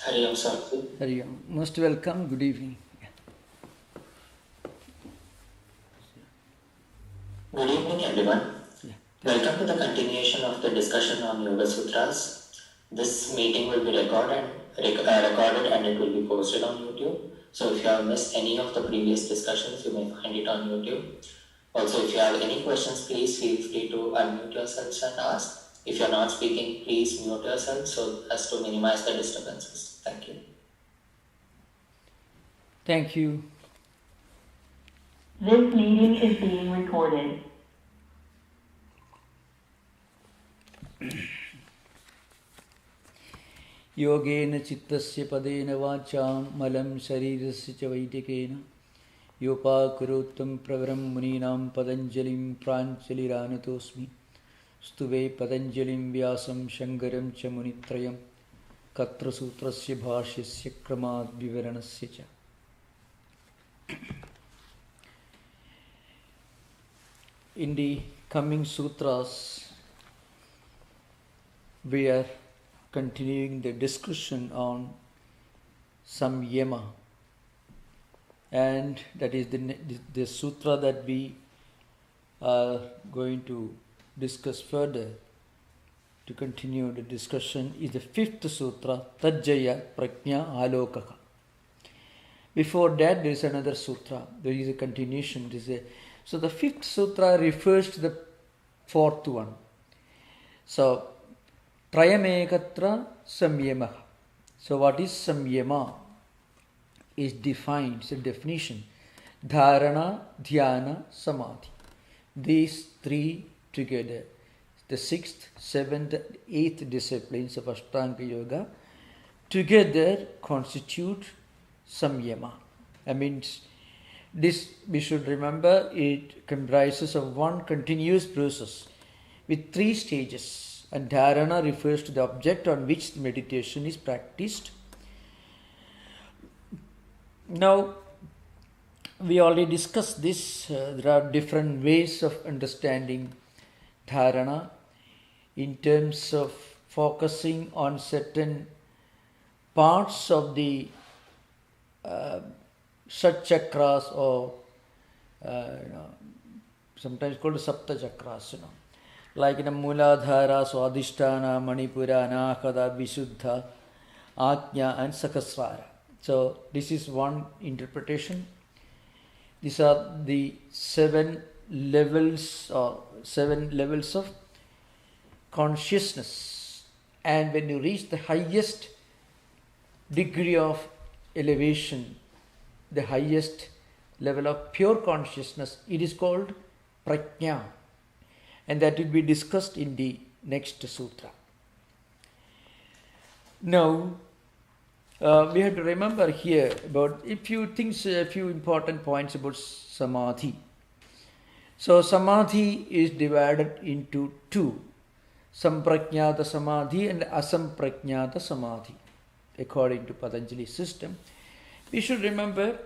Hari Om Swami. Hari Om. Most welcome. Good evening. Good evening, everyone. Yeah. Welcome to the continuation of the discussion on Yoga Sutras. This meeting will be recorded and it will be posted on YouTube. So if you have missed any of the previous discussions, you may find it on YouTube. Also, if you have any questions, please feel free to unmute yourselves and ask. If you are not speaking, please mute yourself so as to minimize the disturbances. Thank you. Thank you. This meeting is being recorded. Yogena chittasya padena vacham malam sharirasya cha vaitikena yopakuruttam pravaram muninam patanjalim pranchaliranatosmi stuve patanjalim vyasam shankaram cha munitrayam katra sutrasya bhashyasya kramad vivaranasya cha. In the coming sutras, we are continuing the discussion on samyama, and that is the sutra that we are going to discuss further. To continue the discussion is the Fifth Sutra, Tajjaya Prajna Alokaka. Before that, there is another sutra. There is a continuation. So the Fifth Sutra refers to the fourth one. So Trayamekatra Samyamaha. So what is Samyama? Is defined, it's a definition. Dharana, Dhyana, Samadhi. These three together, the sixth, seventh, eighth disciplines of Ashtanga Yoga, together constitute Samyama. I mean, this we should remember, it comprises of one continuous process with three stages. And dharana refers to the object on which the meditation is practiced. Now, we already discussed this. There are different ways of understanding dharana in terms of focusing on certain parts of the Shat chakras, or sometimes called Sapta chakras, like in Muladhara, Swadhisthana, Manipura, Anahata, Visuddha, Ajna and Sakasrara. So this is one interpretation. These are the seven levels of consciousness. And when you reach the highest degree of elevation, the highest level of pure consciousness, it is called prajna. And that will be discussed in the next sutra. Now, we have to remember here about a few things, a few important points about Samadhi. So, Samadhi is divided into two: Samprajnata Samadhi and Asamprajnata Samadhi, according to Patanjali's system. We should remember,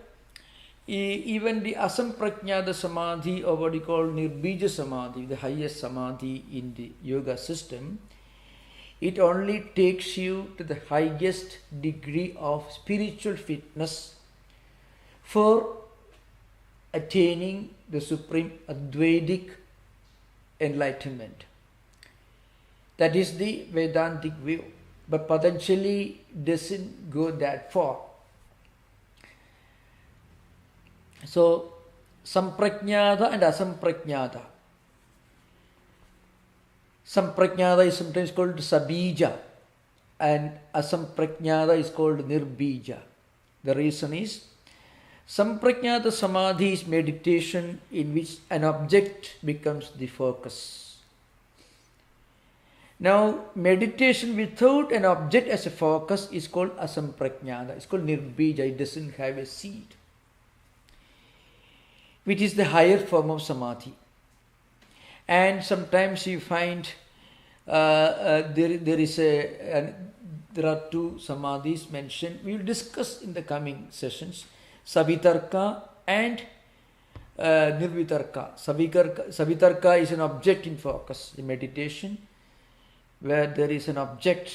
even the Asamprajnata Samadhi, or what we call Nirbija Samadhi, the highest Samadhi in the yoga system, it only takes you to the highest degree of spiritual fitness for attaining the supreme Advaitic enlightenment. That is the Vedantic view. But Patanjali doesn't go that far. So, Samprajnata and Asamprajnata. Samprajnata is sometimes called Sabija, and Asamprajnata is called Nirbija. The reason is, Samprajnata Samadhi is meditation in which an object becomes the focus. Now, meditation without an object as a focus is called Asamprajnata. It's called Nirbija. It doesn't have a seed, which is the higher form of Samadhi. And sometimes you find there are two Samadhis mentioned. We will discuss in the coming sessions: Savitarka and Nirvitarka. Savitarka is an object in focus, in meditation, where there is an object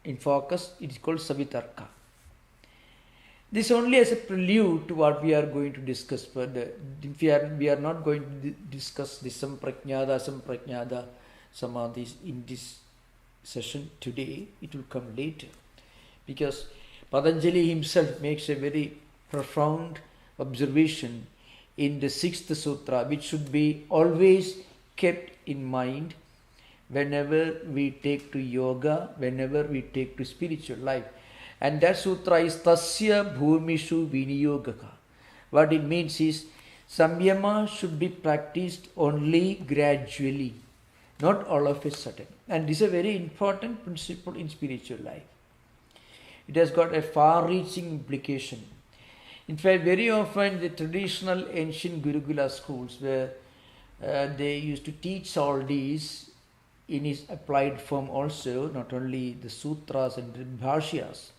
in focus. It is called Savitarka. This only as a prelude to what we are going to discuss further. We are not going to discuss the Samprajnada Samadhis in this session today. It will come later. Because Patanjali himself makes a very profound observation in the Sixth Sutra, which should be always kept in mind whenever we take to yoga, whenever we take to spiritual life. And that sutra is Tasya Bhumishu Viniyogaka. What it means is Samyama should be practiced only gradually, not all of a sudden. And this is a very important principle in spiritual life. It has got a far-reaching implication. In fact, very often the traditional ancient Gurukula schools where they used to teach all these in its applied form also, not only the sutras and the bhashyas.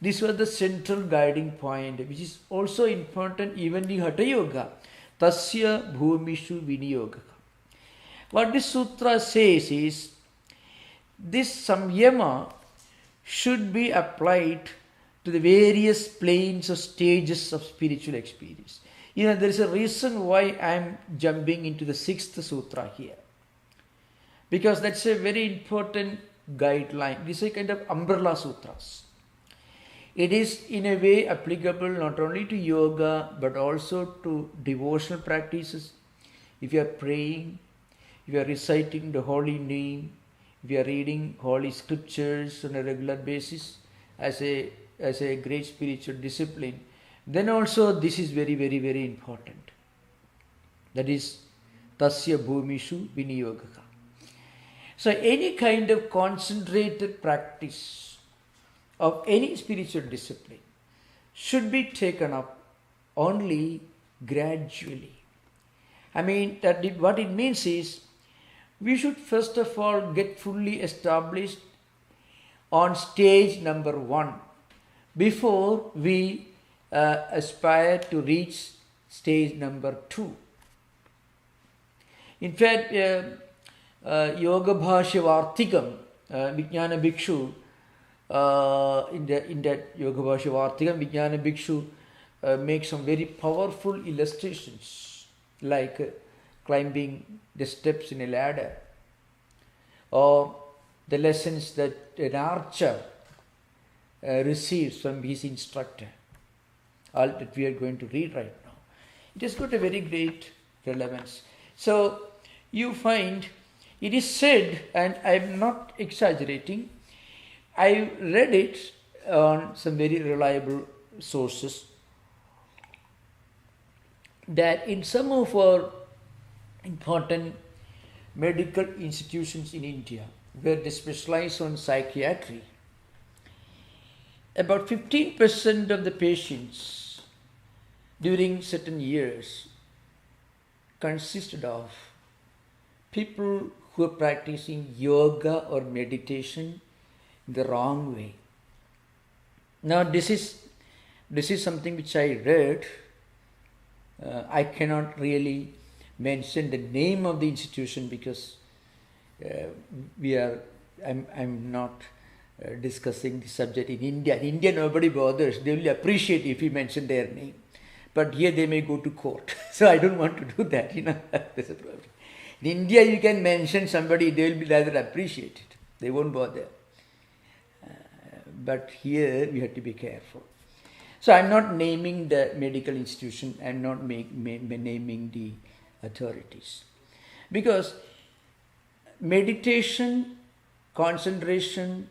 This was the central guiding point, which is also important even in Hatha Yoga. Tasya Bhumishu Viniyogaka. What this sutra says is, this samyama should be applied to the various planes or stages of spiritual experience. There is a reason why I am jumping into the Sixth Sutra here. Because that's a very important guideline. This is a kind of umbrella sutras. It is in a way applicable not only to yoga but also to devotional practices. If you are praying, if you are reciting the holy name, if you are reading holy scriptures on a regular basis as a great spiritual discipline, then also this is very, very, very important. That is Tasya Bhumishu Viniyogaka. So any kind of concentrated practice of any spiritual discipline should be taken up only gradually. What it means is, we should first of all get fully established on stage number 1 before we aspire to reach stage number 2. In fact, Yoga Bhashya Vartikam, Vijnana Bhikshu, in that Yoga Bhashya Vartikam, Vijnana Bhikshu makes some very powerful illustrations, like climbing the steps in a ladder, or the lessons that an archer receives from his instructor. All that we are going to read right now. It has got a very great relevance. So you find it is said, and I am not exaggerating, I read it on some very reliable sources, that in some of our important medical institutions in India, where they specialize on psychiatry, about 15% of the patients during certain years consisted of people who are practicing yoga or meditation the wrong way. Now this is something which I read. I cannot really mention the name of the institution because I'm not discussing the subject in India. In India nobody bothers. They will appreciate if you mention their name. But here they may go to court. So I don't want to do that, That's a problem. In India you can mention somebody, they will be rather appreciated. They won't bother. But here we have to be careful. So I'm not naming the medical institution, I'm not naming the authorities. Because meditation, concentration,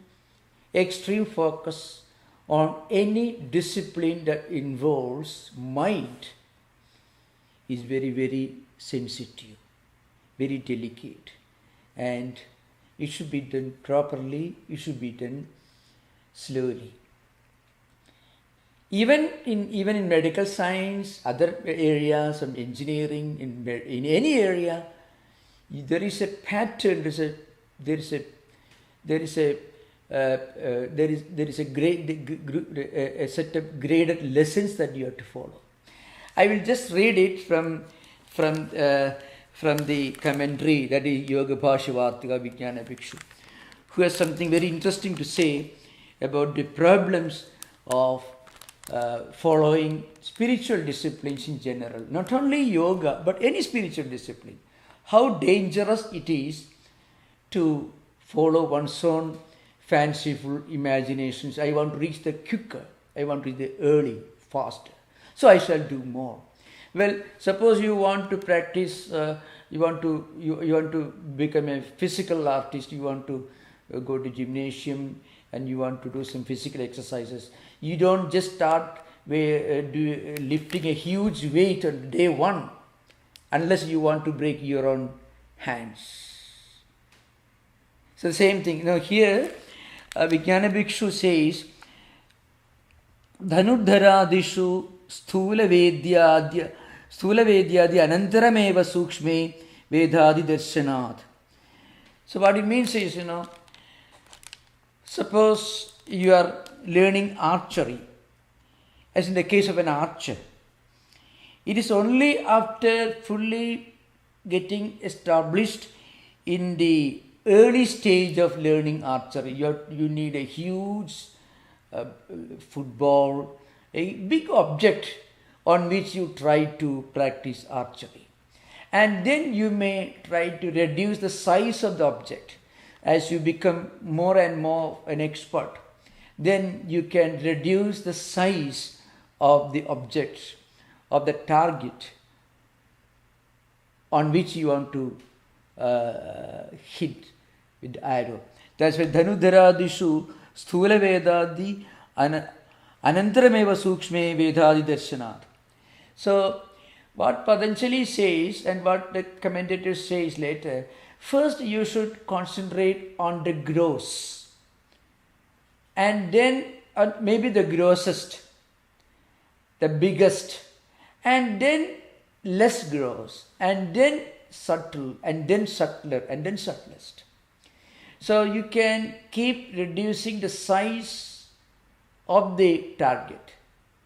extreme focus on any discipline that involves mind is very, very sensitive, very delicate. And it should be done properly, it should be done slowly. Even in medical science, other areas of engineering, in any area, there is a pattern. There is a set of graded lessons that you have to follow. I will just read it from the commentary, that is Yoga Bhashya Vartika Vijnana Bhikshu. who has something very interesting to say about the problems of following spiritual disciplines in general. Not only yoga, but any spiritual discipline. How dangerous it is to follow one's own fanciful imaginations. I want to reach the quicker. I want to reach the early, faster. So I shall do more. Well, suppose you want to practice, you want to become a physical artist, you want to go to gymnasium and you want to do some physical exercises. You don't just start lifting a huge weight on day one unless you want to break your own hands. So the same thing. Now here, Vijnana Bhikshu says, Dhanudharadishu sthula vedyadi anantarameva sukshme vedadi darshanat. So what it means is, suppose you are learning archery, as in the case of an archer. It is only after fully getting established in the early stage of learning archery, you need a huge football, a big object on which you try to practice archery. And then you may try to reduce the size of the object. As you become more and more an expert, then you can reduce the size of the object, of the target on which you want to hit with the arrow. That's why Dhanudharadishu sthula vedadi anantarameva sukshme vedadi darshanat. So what Patanjali says and what the commentator says later, first you should concentrate on the gross, and then maybe the grossest, the biggest, and then less gross, and then subtle, and then subtler, and then subtlest. So you can keep reducing the size of the target,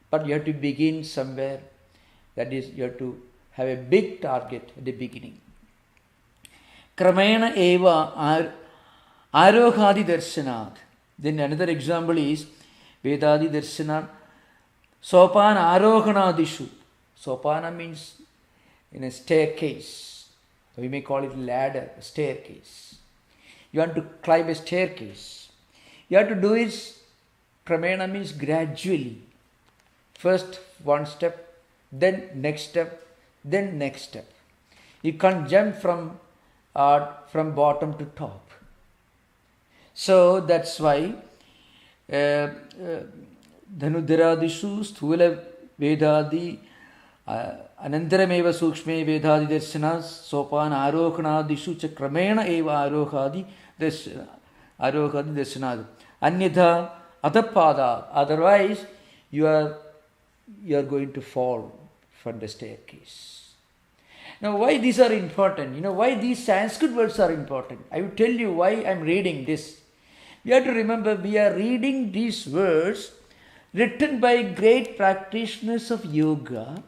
but you have to begin somewhere. That is, you have to have a big target at the beginning. Kramena eva arohadi darshanat. Then another example is Vedadi darshanat sopana arohanadishu. Sopana means in a staircase. We may call it ladder, a staircase. You want to climb a staircase. You have to do it, Kramena means gradually. First one step, then next step, then next step. You can't jump from bottom to top. So that's why Dhanudharadishu sthula vedadi anantarameva sukshme vedadi darshana sopana arohanadishu cha kramena eva arohadi darshanad. Anyatha atapada. Otherwise you are going to fall from the staircase. Now why these are important? Why these Sanskrit words are important? I will tell you why I am reading this. You have to remember, we are reading these words written by great practitioners of yoga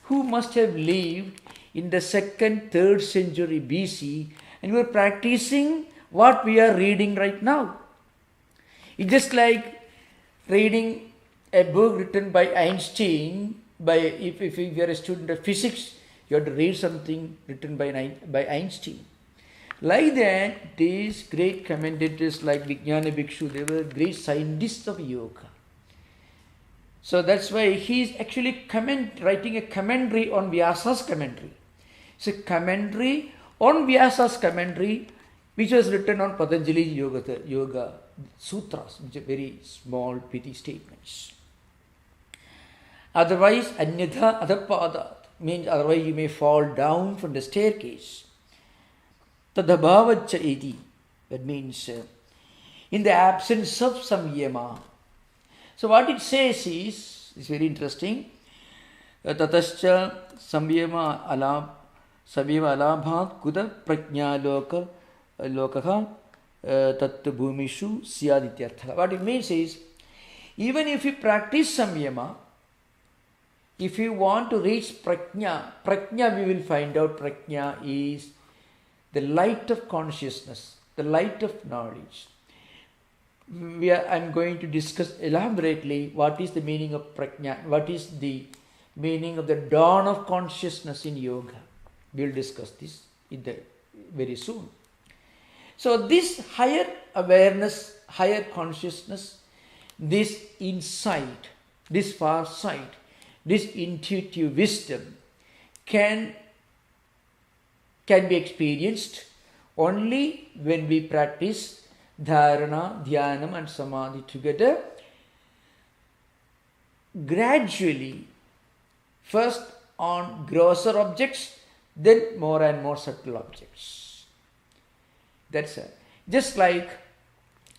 who must have lived in the 2nd, 3rd century BC, and were practicing what we are reading right now. It's just like reading a book written by Einstein. If you are a student of physics, you have to read something written by Einstein. Like that, these great commentators like Vijnana Bhikshu, they were great scientists of yoga. So that's why he is actually writing a commentary on Vyasa's commentary. It's a commentary on Vyasa's commentary, which was written on Patanjali's yoga Sutras, which are very small, pithy statements. Otherwise, anyatha adapada means otherwise you may fall down from the staircase. Tadabhavaccha iti, that means in the absence of samyama. So what it says is very interesting. Tatascha samyama alabhat kuda prajna lokaha tat bhumishu syadityartha. What it means is, even if you practice samyama, if you want to reach prajna we will find out prajna is the light of consciousness, the light of knowledge. I'm going to discuss elaborately what is the meaning of prajna, what is the meaning of the dawn of consciousness in yoga. We'll discuss this very soon. So this higher awareness, higher consciousness, this insight, this far sight, this intuitive wisdom can be experienced only when we practice dharana, dhyanam and samadhi together, gradually, first on grosser objects, then more and more subtle objects. That's it. Just like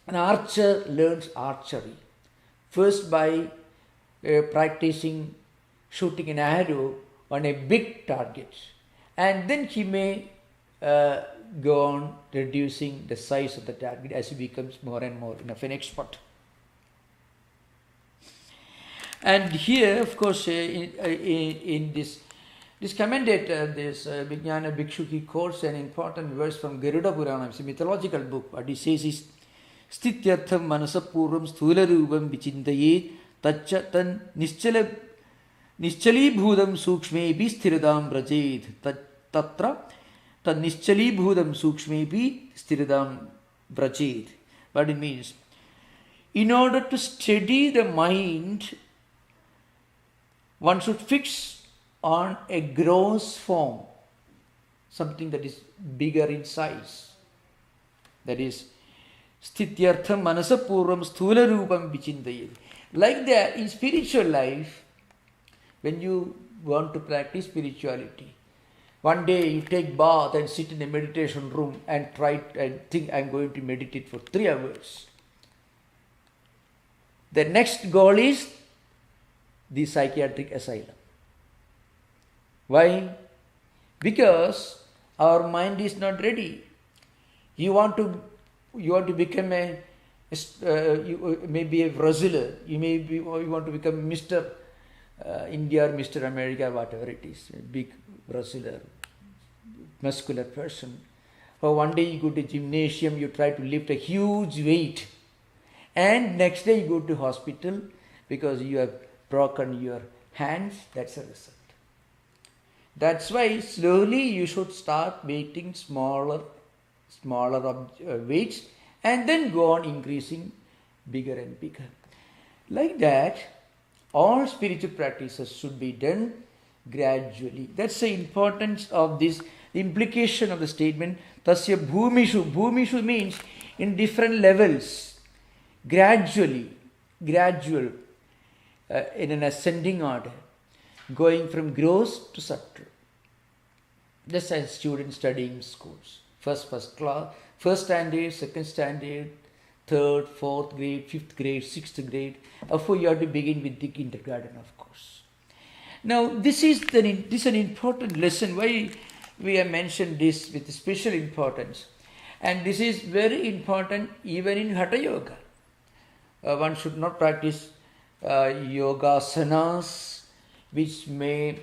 an archer learns archery, first by practicing shooting an arrow on a big target, and then he may go on reducing the size of the target as he becomes more and more of an expert. And here, of course, in this commentator, this Vijnana Bhikshu, he quotes an important verse from Garuda Purana. It's a mythological book. What he says is, Sthityartham manasapurvam sthula rupam vichintaye tacha tan nischali bhudam sukshmebi sthiradam brajed tatra tan nischali bhudam sukshmebi sthiradam brajed. What it means? In order to steady the mind, one should fix on a gross form, something that is bigger in size. That is, Sthityartham manasapurvam sthula rupam vichintaye. Like that, in spiritual life, when you want to practice spirituality, one day you take bath and sit in a meditation room and try and think, I'm going to meditate for 3 hours. The next goal is the psychiatric asylum. Why? Because our mind is not ready. You want to become maybe a wrestler. You want to become Mr. India or Mr. America, whatever it is, a big wrestler, muscular person. Or one day you go to gymnasium, you try to lift a huge weight, and next day you go to hospital because you have broken your hands. That's a result. That's why slowly you should start weighting smaller weights and then go on increasing bigger and bigger. Like that, all spiritual practices should be done gradually. That's the importance of this, the implication of the statement, Tasya bhumishu. Bhumishu means in different levels, gradual, in an ascending order, going from gross to subtle. Just as students studying in schools. First class, first standard, second standard, third, fourth grade, fifth grade, sixth grade. Therefore, you have to begin with the kindergarten, of course. Now, this is an important lesson. Why we have mentioned this with special importance. And this is very important even in Hatha Yoga. One should not practice yogasanas, which may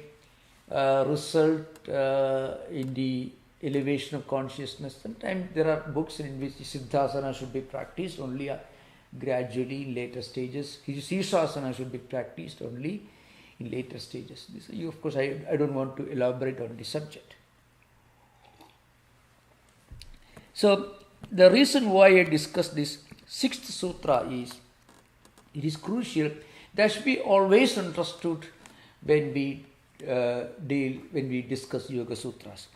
result in the elevation of consciousness. Sometimes there are books in which Siddhasana should be practiced only gradually in later stages. Sirsasana should be practiced only in later stages. Of course, I don't want to elaborate on the subject. So, the reason why I discussed this 6th sutra is, it is crucial. That should be always understood when we discuss Yoga Sutras.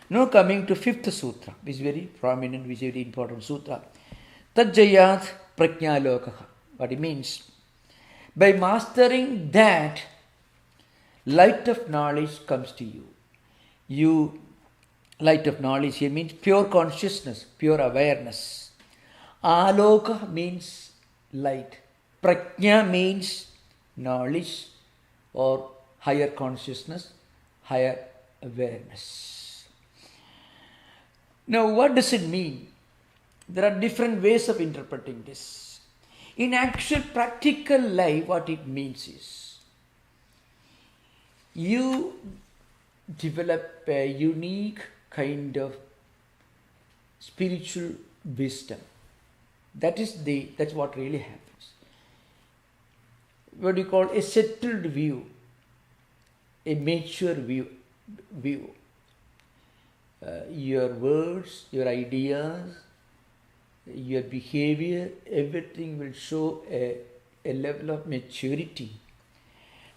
Now coming to 5th sutra, which is very prominent, which is very important sutra. Tajjayat prajnalokaha. What it means? By mastering that, light of knowledge comes to you. Light of knowledge here means pure consciousness, pure awareness. Aloka means light. Prajna means knowledge or higher consciousness, higher awareness. Now, what does it mean? There are different ways of interpreting this. In actual practical life, what it means is, you develop a unique kind of spiritual wisdom. That's what really happens. What you call a settled view, a mature view. Your words, your ideas, your behavior, everything will show a level of maturity.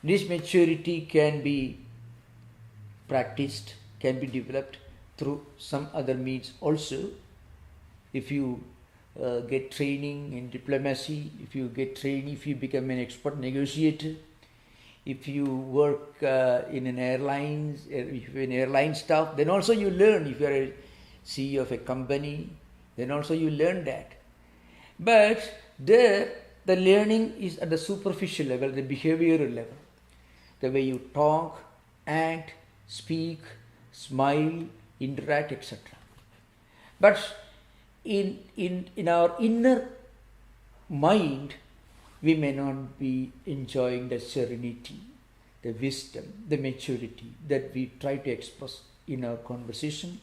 This maturity can be practiced, can be developed through some other means also. If you get training in diplomacy, if you become an expert negotiator, if you work in an airline staff, then also you learn. If you are a CEO of a company, then also you learn that. But there, the learning is at the superficial level, the behavioral level. The way you talk, act, speak, smile, interact, etc. But in our inner mind, we may not be enjoying the serenity, the wisdom, the maturity that we try to express in our conversation,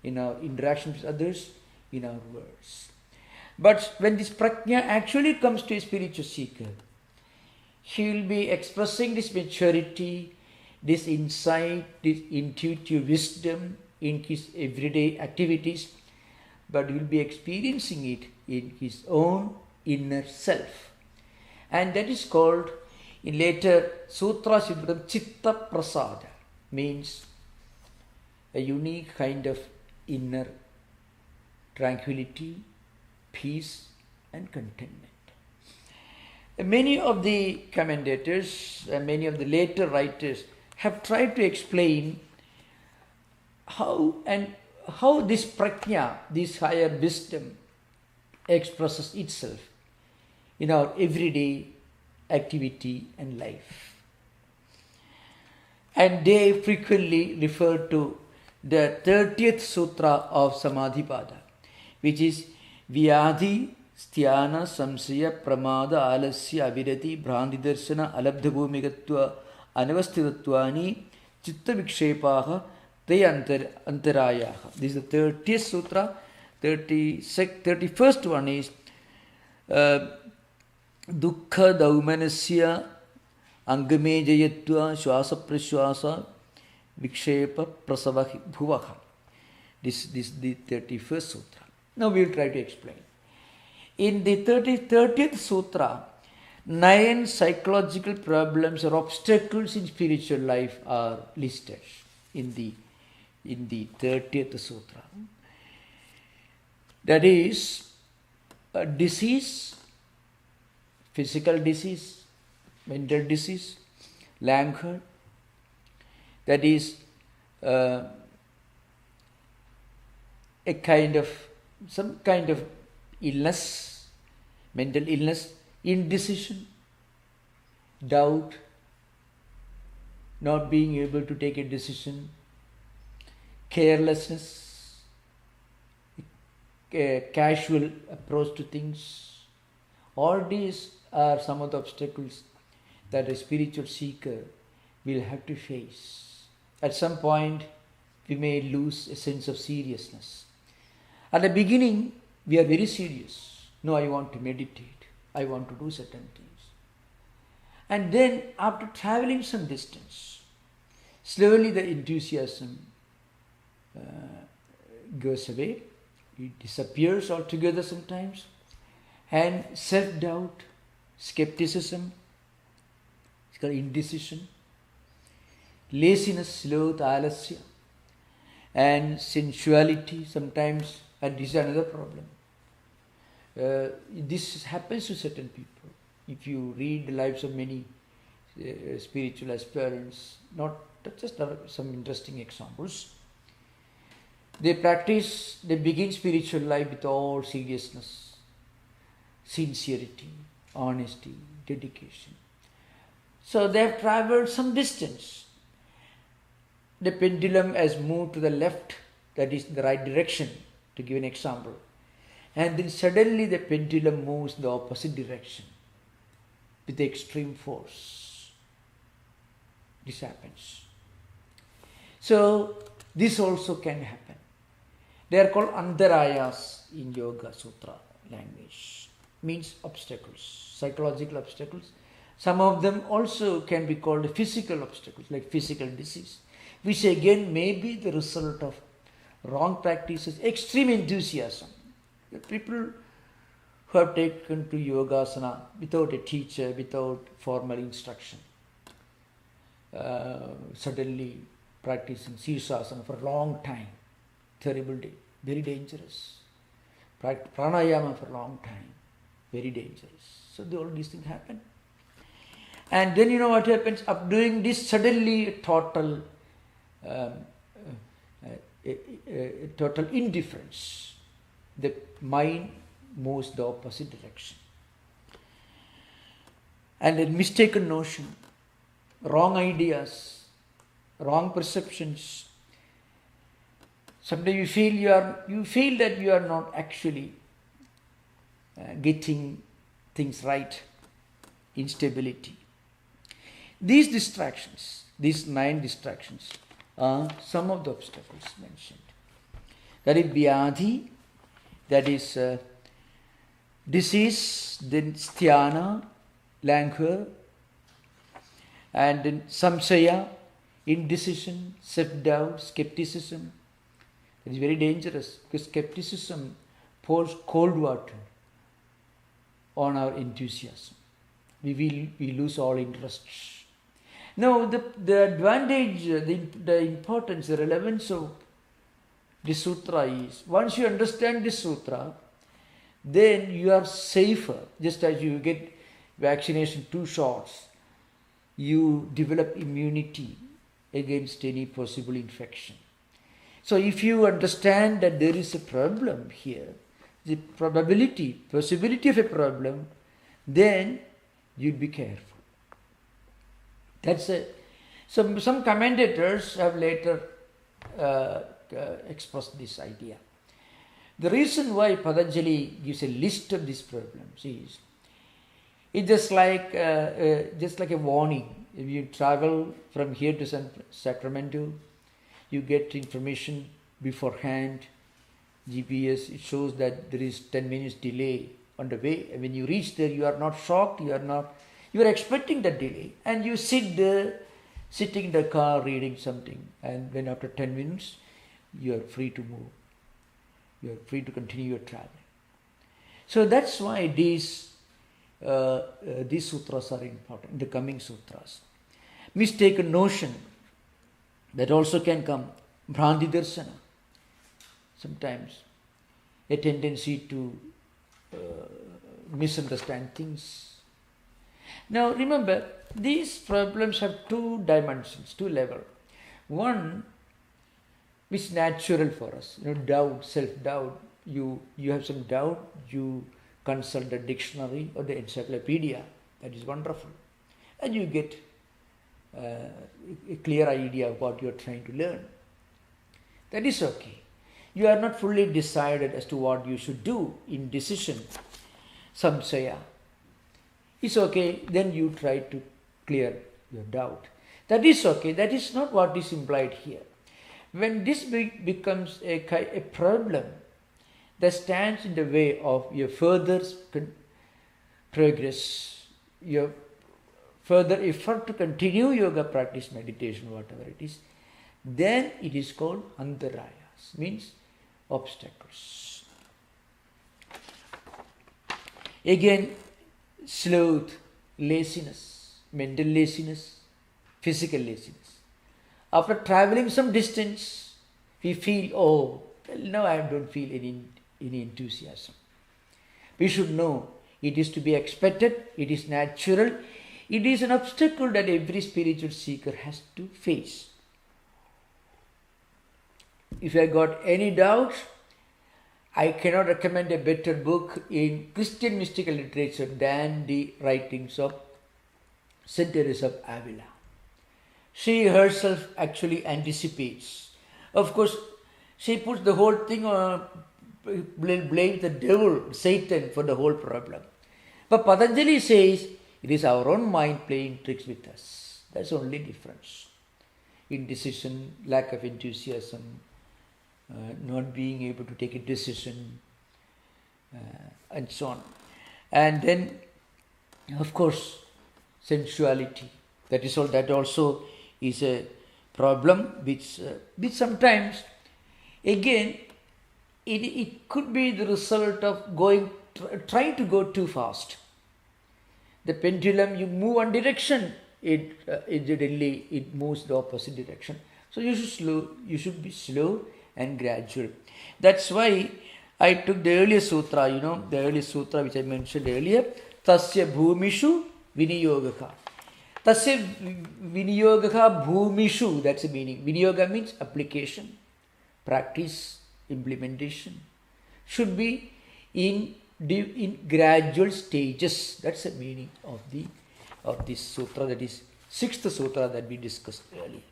in our interactions with others, in our words. But when this prajna actually comes to a spiritual seeker, he will be expressing this maturity, this insight, this intuitive wisdom in his everyday activities, but he will be experiencing it in his own inner self. And that is called, in later sutras, it becomes chitta prasada, means a unique kind of inner tranquility, peace and contentment. Many of the commentators and many of the later writers have tried to explain how this prajna, this higher wisdom, expresses itself in our everyday activity and life. And they frequently refer to the 30th Sutra of Samadhipada, which is Vyadhi, Sthana, Samsaya, Pramada, Alasya, Avirati, Bhranti Darshana, Alabdhabhumigatva, Anavasthitattvani, Chitta Vikshepaha, Te Antarayaha. This is the 30th Sutra. 31st one is Dukkha Daumanasya Angame Jayatva Shwasa Prashwasa Vikshepa Prasava Bhuvaha. This is the 31st Sutra. Now we will try to explain. In the 30th Sutra, 9 psychological problems or obstacles in spiritual life are listed in the 30th Sutra. That is disease, physical disease, mental disease, languor. That is some kind of illness, mental illness, indecision, doubt, not being able to take a decision, carelessness, a casual approach to things. All these are some of the obstacles that a spiritual seeker will have to face. At some point, we may lose a sense of seriousness. At the beginning, we are very serious. No, I want to meditate. I want to do certain things. And then, after traveling some distance, slowly the enthusiasm goes away. It disappears altogether sometimes. And self-doubt, skepticism, it's called indecision, laziness, sloth, alasya, and sensuality sometimes, and this is another problem. This happens to certain people. If you read the lives of many spiritual aspirants, not just some interesting examples, they begin spiritual life with all seriousness, sincerity, honesty, dedication. So they have traveled some distance. The pendulum has moved to the left, that is the right direction, to give an example. And then suddenly the pendulum moves in the opposite direction with extreme force. This happens. So this also can happen. They are called antarayas in Yoga Sutra. language. Means obstacles, psychological obstacles. Some of them also can be called physical obstacles, like physical disease, which again may be the result of wrong practices, extreme enthusiasm. The people who have taken to yogasana without a teacher, without formal instruction, suddenly practicing sirsasana for a long time, terrible day, very dangerous. Pranayama for a long time, very dangerous. So all these things happen. And then you know what happens? After doing this, suddenly a total indifference. The mind moves the opposite direction. And a mistaken notion, wrong ideas, wrong perceptions. Sometimes you feel that you are not actually getting things right. Instability. These distractions, these 9 distractions, are some of the obstacles mentioned. That is vyadhi, that is disease, then sthana, languor, and then samsaya, indecision, self-doubt, skepticism. It is very dangerous because skepticism pours cold water on our enthusiasm. We lose all interest. Now, the advantage, the importance, the relevance of this sutra is, once you understand this sutra, then you are safer. Just as you get vaccination 2 shots, you develop immunity against any possible infection. So if you understand that there is a problem here, the possibility of a problem, then you'd be careful. That's it. Some commentators have later expressed this idea. The reason why Patanjali gives a list of these problems is, it's just like a warning. If you travel from here to Sacramento, you get information beforehand. GPS, it shows that there is 10 minutes delay on the way. And when you reach there, you are not shocked, you are expecting that delay. And you sit there, sitting in the car reading something. And then after 10 minutes, you are free to move. You are free to continue your traveling. So that's why these sutras are important, the coming sutras. Mistaken notion, that also can come. Bhranti darsana. Sometimes a tendency to misunderstand things. Now remember, these problems have 2 dimensions, 2 levels. One which is natural for us, doubt, self-doubt. You have some doubt, you consult the dictionary or the encyclopedia. That is wonderful. And you get a clear idea of what you are trying to learn. That is okay. You are not fully decided as to what you should do. Indecision, samsaya. It's okay, then you try to clear your doubt. That is okay. That is not what is implied here. When this becomes a problem that stands in the way of your further progress, your further effort to continue yoga practice, meditation, whatever it is, then it is called antarayas, means obstacles. Again, sloth, laziness, mental laziness, physical laziness. After traveling some distance, we feel, now I don't feel any enthusiasm. We should know it is to be expected, it is natural, it is an obstacle that every spiritual seeker has to face. If I got any doubts, I cannot recommend a better book in Christian mystical literature than the writings of St. Teresa of Avila. She herself actually anticipates. Of course, she puts the whole thing on, blames the devil, Satan, for the whole problem. But Patanjali says it is our own mind playing tricks with us. That's the only difference. Indecision, lack of enthusiasm, not being able to take a decision, and so on. And then, of course, sensuality. That is all. That also is a problem, which sometimes, again, it could be the result of trying to go too fast. The pendulum, you move one direction, it moves the opposite direction. So you should be slow and gradual. That's why I took the earlier sutra, the earlier sutra which I mentioned earlier, Tasya Bhumishu Viniyogaka. Tasya Viniyogaka Bhumishu, that's the meaning. Viniyoga means application, practice, implementation. Should be in gradual stages. That's the meaning of this sutra, that is sixth sutra that we discussed earlier.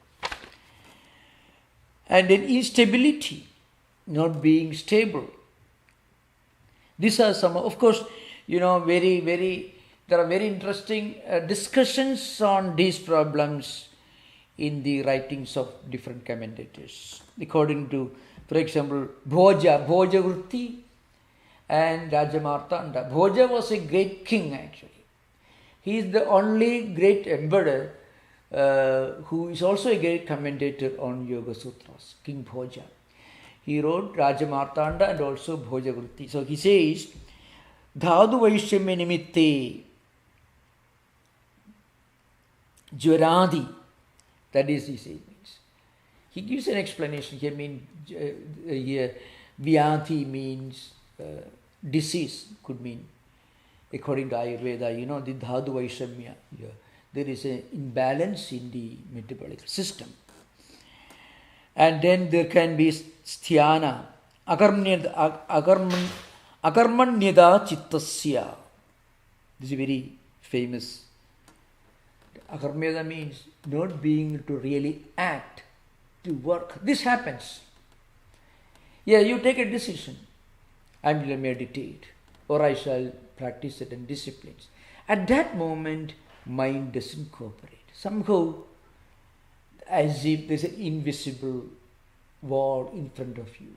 And then instability, not being stable. These are some, of course, there are very interesting discussions on these problems in the writings of different commentators. According to, for example, Bhoja Vritti and Rajamartanda. Bhoja was a great king actually. He is the only great emperor who is also a great commentator on Yoga Sutras, King Bhoja. He wrote Rajamartanda and also Bhoja Vritti. So he says, Dhadu Vaishyamya Nimitte Jvaradi. That is, he says. He gives an explanation here. Here Vyadhi means disease, could mean, according to Ayurveda, the Dhadu Vaishamya. There is an imbalance in the metabolic system. And then there can be sthyana, akarmanyada chittasya. This is very famous. Akarmanyada means not being able to really act, to work. This happens. Yeah, you take a decision. I will meditate, or I shall practice certain disciplines. At that moment, mind doesn't cooperate. Somehow, as if there's an invisible wall in front of you.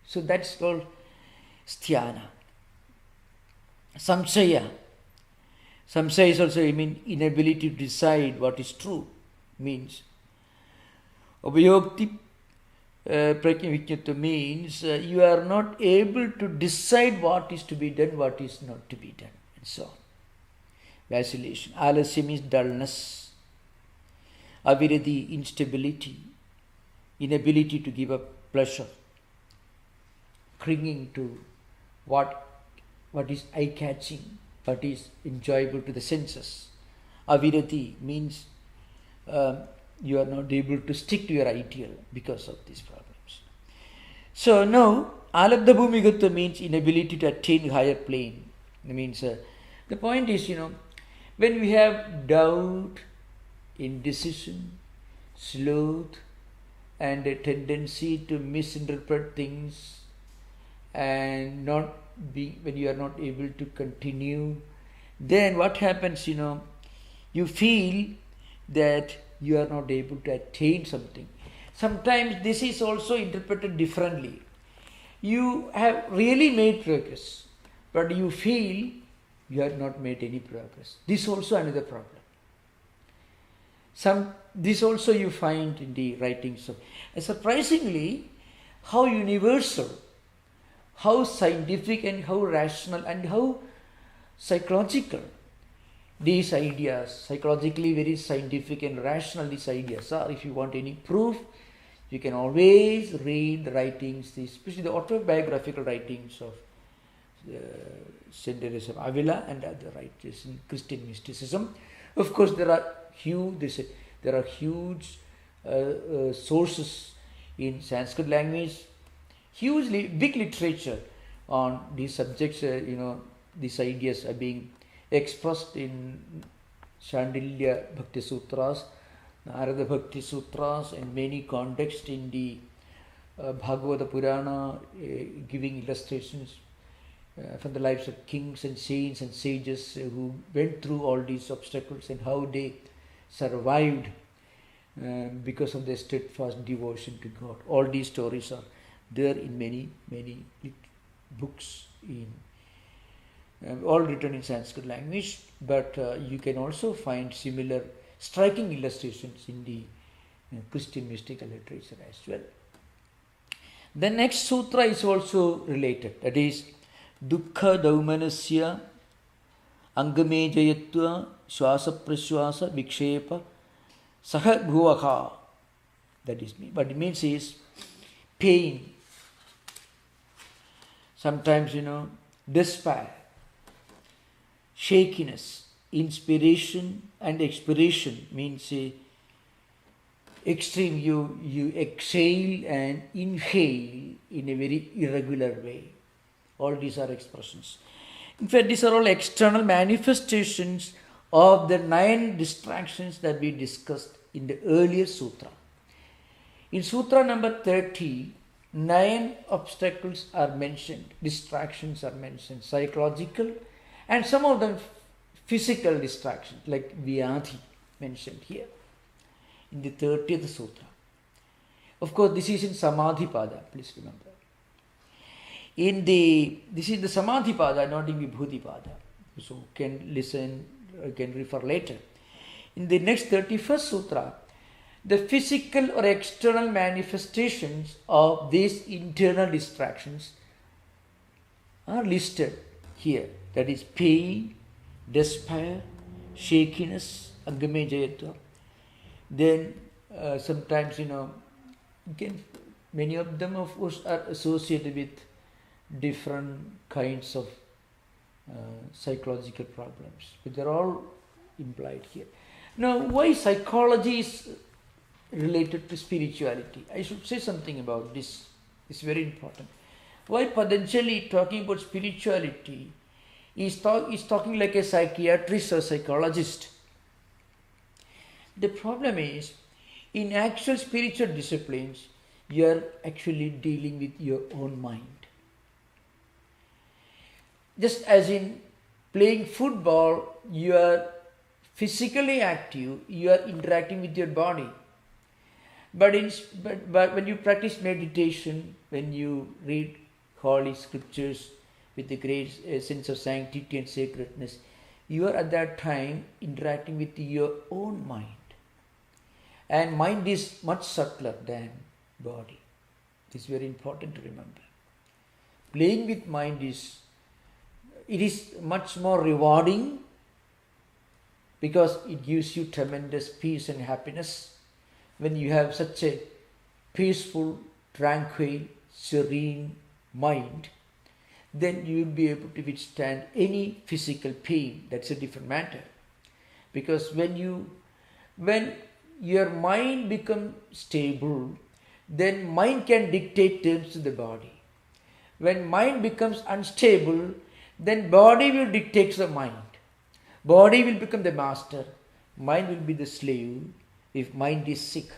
So that's called sthyana. Samsaya. Samsaya is also, inability to decide what is true. Means Abhayokti Pratyavijnata means you are not able to decide what is to be done, what is not to be done, and so on. Vacillation. Alasya means dullness. Aviradi, instability. Inability to give up pleasure. Clinging to what is eye-catching, what is enjoyable to the senses. Avirati means you are not able to stick to your ideal because of these problems. So now, Alabdha Bhumigata means inability to attain higher plane. It means, the point is, when we have doubt, indecision, sloth, and a tendency to misinterpret things, and when you are not able to continue, then what happens, you feel that you are not able to attain something. Sometimes this is also interpreted differently. You have really made progress, but you feel you have not made any progress. This is also another problem. This also you find in the writings of, surprisingly, how universal, how scientific and how rational and how psychological these ideas, psychologically very scientific and rational these ideas are. If you want any proof, you can always read the writings, especially the autobiographical writings of Saint Teresa of Avila and other writers in Christian mysticism. Of course, there are huge sources in Sanskrit language, hugely big literature on these subjects. These ideas are being expressed in Chandilya Bhakti Sutras, Narada Bhakti Sutras, and many contexts in the Bhagavata Purana, giving illustrations from the lives of kings and saints and sages who went through all these obstacles and how they survived because of their steadfast devotion to God. All these stories are there in many books in all written in Sanskrit language, but you can also find similar striking illustrations in the Christian mystical literature as well. The next sutra is also related, that is Dukkha Daumanasya Angame Jayatva Swasa Praswasa Vikshepa Saha Bhuvaha. That is what it means is pain, sometimes despair, shakiness, inspiration and expiration means extreme. You exhale and inhale in a very irregular way. All these are expressions. In fact, these are all external manifestations of the 9 distractions that we discussed in the earlier sutra. In sutra number 30, 9 obstacles are mentioned, distractions are mentioned, psychological and some of them physical distractions like Vyadhi mentioned here in the 30th sutra. Of course, this is in Samadhi Pada, please remember. This is the Samadhi Pada, not in Vibhuti Pada. So you can listen, you can refer later. In the next 31st sutra, the physical or external manifestations of these internal distractions are listed here. That is pain, despair, shakiness, Angame Jayatva. Then sometimes, many of them of course are associated with different kinds of psychological problems, but they're all implied here. Now, why psychology is related to spirituality? I should say something about this. It's very important. Why Patanjali talking about spirituality is talking like a psychiatrist or psychologist? The problem is, in actual spiritual disciplines, you are actually dealing with your own mind. Just as in playing football, you are physically active, you are interacting with your body. But when you practice meditation, when you read holy scriptures with a great sense of sanctity and sacredness, you are at that time interacting with your own mind. And mind is much subtler than body. It is very important to remember. Playing with mind is much more rewarding because it gives you tremendous peace and happiness. When you have such a peaceful, tranquil, serene mind, then you will be able to withstand any physical pain. That's a different matter. Because when your mind becomes stable, then mind can dictate terms to the body. When mind becomes unstable, then body will dictate the mind. Body will become the master. Mind will be the slave if mind is sick.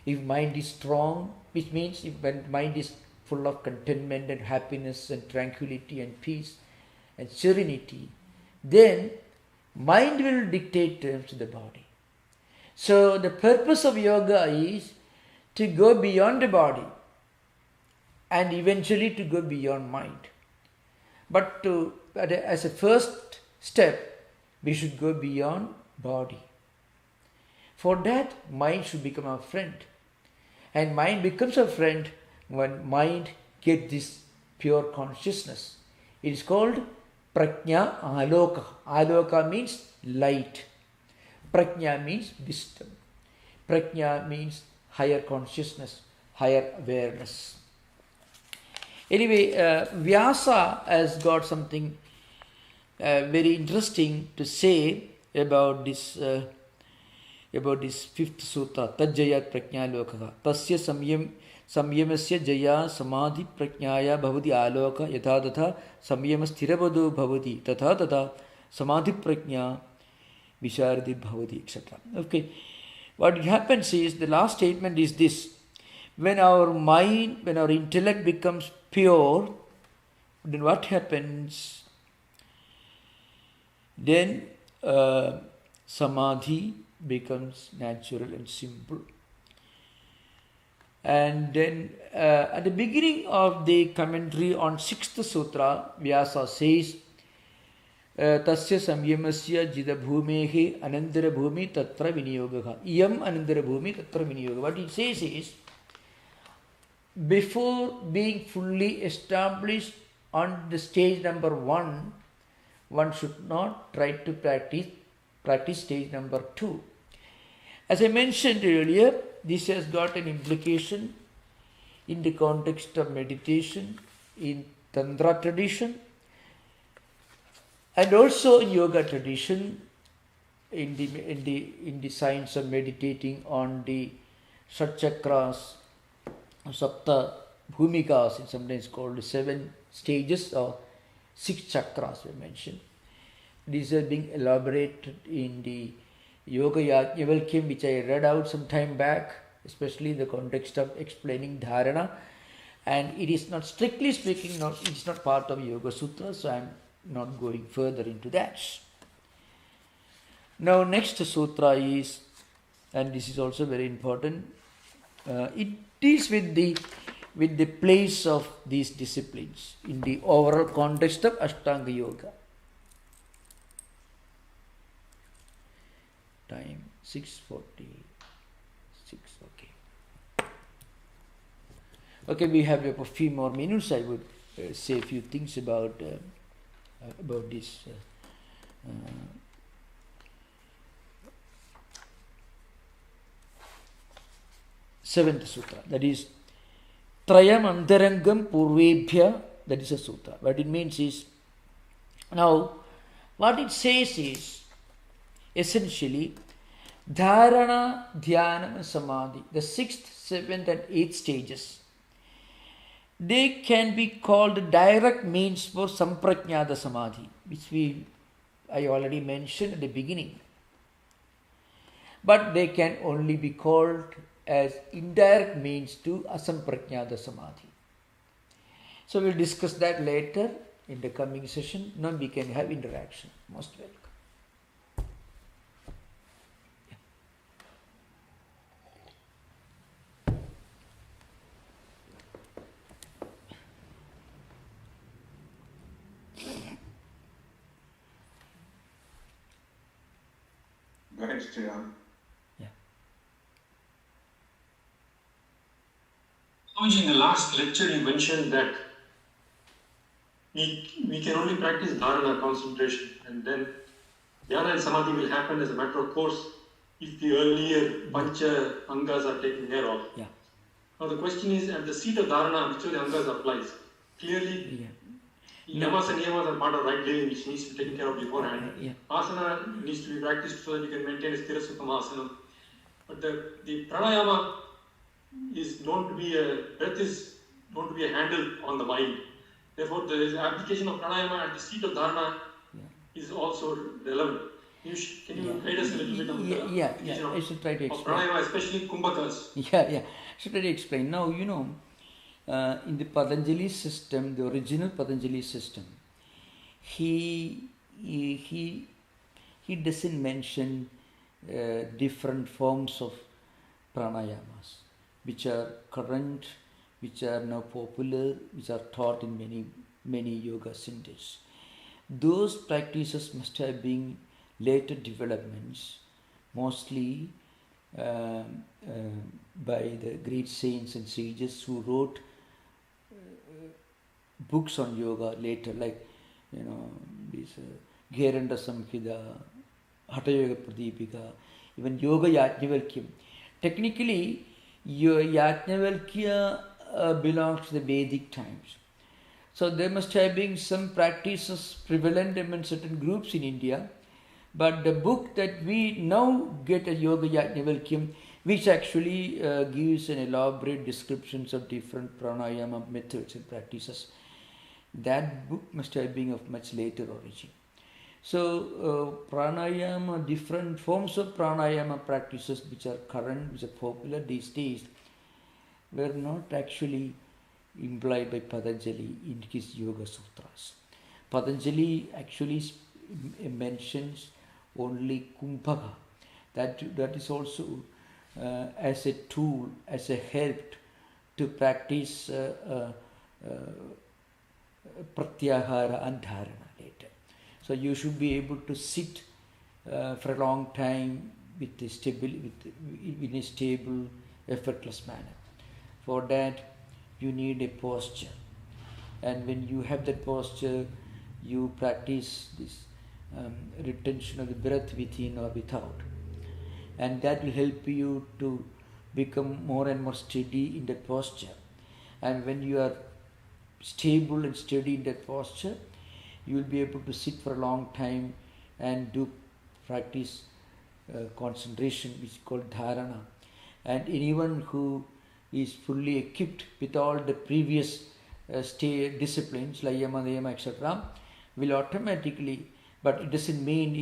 If mind is strong, which means when mind is full of contentment and happiness and tranquility and peace and serenity, then mind will dictate terms to the body. So the purpose of yoga is to go beyond the body and eventually to go beyond mind. But as a first step, we should go beyond body. For that, mind should become our friend. And mind becomes a friend when mind gets this pure consciousness. It is called prajna aloka. Aloka means light. Prajna means wisdom. Prajna means higher consciousness, higher awareness. Anyway, Vyasa has got something very interesting to say about this fifth sutra, Tajjayat Prajna Lokaha. Tasya samyamasya jaya samadhi prajnaya bhavati aloka yatha tatha samyama sthirabado bhavati tatha tatha samadhi prajna vishardi bhavati, etc. Okay, what happens is, the last statement is this: when our mind, when our intellect becomes pure, then what happens? Then samadhi becomes natural and simple. And then at the beginning of the commentary on 6th Sutra, Vyasa says, Tasya samyamasya jida bhumehe anandara bhumi tatra viniyogaha. Iyam anandara bhumi tatra viniyogaha. What it says is, before being fully established on the stage number 1, one should not try to practice stage number 2. As I mentioned earlier, this has got an implication in the context of meditation, in Tantra tradition, and also in yoga tradition, in the science of meditating on the Satchakras, Sapta Bhumikas, it's sometimes called the 7 stages or 6 chakras we mentioned. These are being elaborated in the Yoga Yajnavalkya, which I read out some time back, especially in the context of explaining dharana. And it is not, strictly speaking, it is not part of Yoga Sutra, so I am not going further into that. Now, next sutra is, and this is also very important, it deals with the place of these disciplines in the overall context of Ashtanga Yoga. Time 6:46. Okay, we have a few more minutes. I would say a few things about this. Seventh sutra, that is Trayam Antarangam Purvebhya, that is a sutra. What it means is, now what it says is essentially Dharana, Dhyanam and Samadhi, the 6th, 7th and 8th stages, they can be called direct means for Samprajnata Samadhi, which I already mentioned at the beginning. But they can only be called as indirect means to Asamprajnata Samadhi. So we'll discuss that later in the coming session. Now we can have interaction. Most welcome. Go ahead, Sriram. In the last lecture, you mentioned that we can only practice dharana, concentration, and then dhyana and samadhi will happen as a matter of course if the earlier pancha angas are taken care of. Yeah. Now the question is, at the seat of dharana, which of the angas applies? Clearly, yamas and niyamas are part of right living, which needs to be taken care of beforehand. Asana needs to be practiced so that you can maintain a sthira sukham asana. But the pranayama is known to be breath is known to be a handle on the mind. Therefore, the application of pranayama at the seat of dharana is also relevant. Can you guide us a little bit on the application I should try to explain. of pranayama, especially kumbhakas? I should try to explain. Now, in the Patanjali system, the original Patanjali system, he doesn't mention different forms of pranayamas, which are current, which are now popular, which are taught in many yoga centers. Those practices must have been later developments, mostly by the great saints and sages who wrote books on yoga later, like this Gheranda Samhita, Hatha Yoga Pradipika, even Yoga Yajnavalkya. Technically, Yajnavalkya belongs to the Vedic times. So there must have been some practices prevalent among certain groups in India. But the book that we now get at Yoga Yajnavalkya, which actually gives an elaborate descriptions of different pranayama methods and practices, that book must have been of much later origin. So pranayama, different forms of pranayama practices which are current, which are popular these days, were not actually implied by Patanjali in his Yoga Sutras. Patanjali actually mentions only kumbhaka. That is also as a tool, as a help to practice pratyahara and dharana later. So you should be able to sit for a long time with in a stable, effortless manner. For that, you need a posture. And when you have that posture, you practice this retention of the breath within or without. And that will help you to become more and more steady in that posture. And when you are stable and steady in that posture, you will be able to sit for a long time and do practice concentration, which is called dharana. And anyone who is fully equipped with all the previous disciplines like yama, niyama, etc., will automatically, but it doesn't mean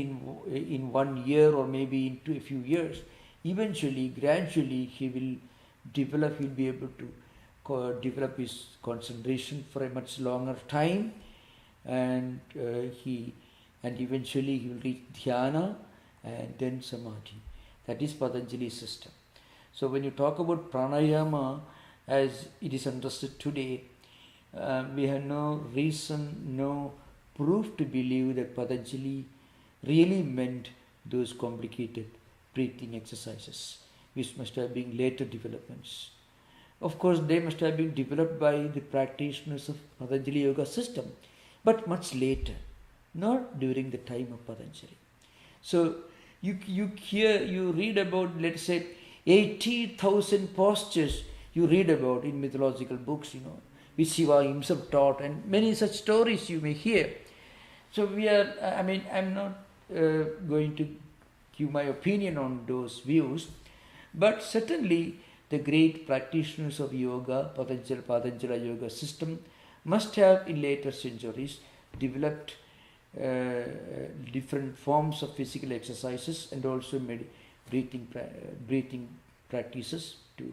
in 1 year or maybe into a few years. Eventually, gradually, he will be able to develop his concentration for a much longer time, and eventually he will reach dhyana and then samadhi. That is Patanjali's system. So when you talk about pranayama as it is understood today, we have no reason, no proof to believe that Patanjali really meant those complicated breathing exercises, which must have been later developments. Of course, they must have been developed by the practitioners of Patanjali Yoga system, but much later, not during the time of Patanjali. So you read about, let's say, 80,000 postures you read about in mythological books, which Shiva himself taught, and many such stories you may hear. So I'm not going to give my opinion on those views, but certainly the great practitioners of yoga, Patanjali Yoga system, must have in later centuries developed different forms of physical exercises and also breathing practices to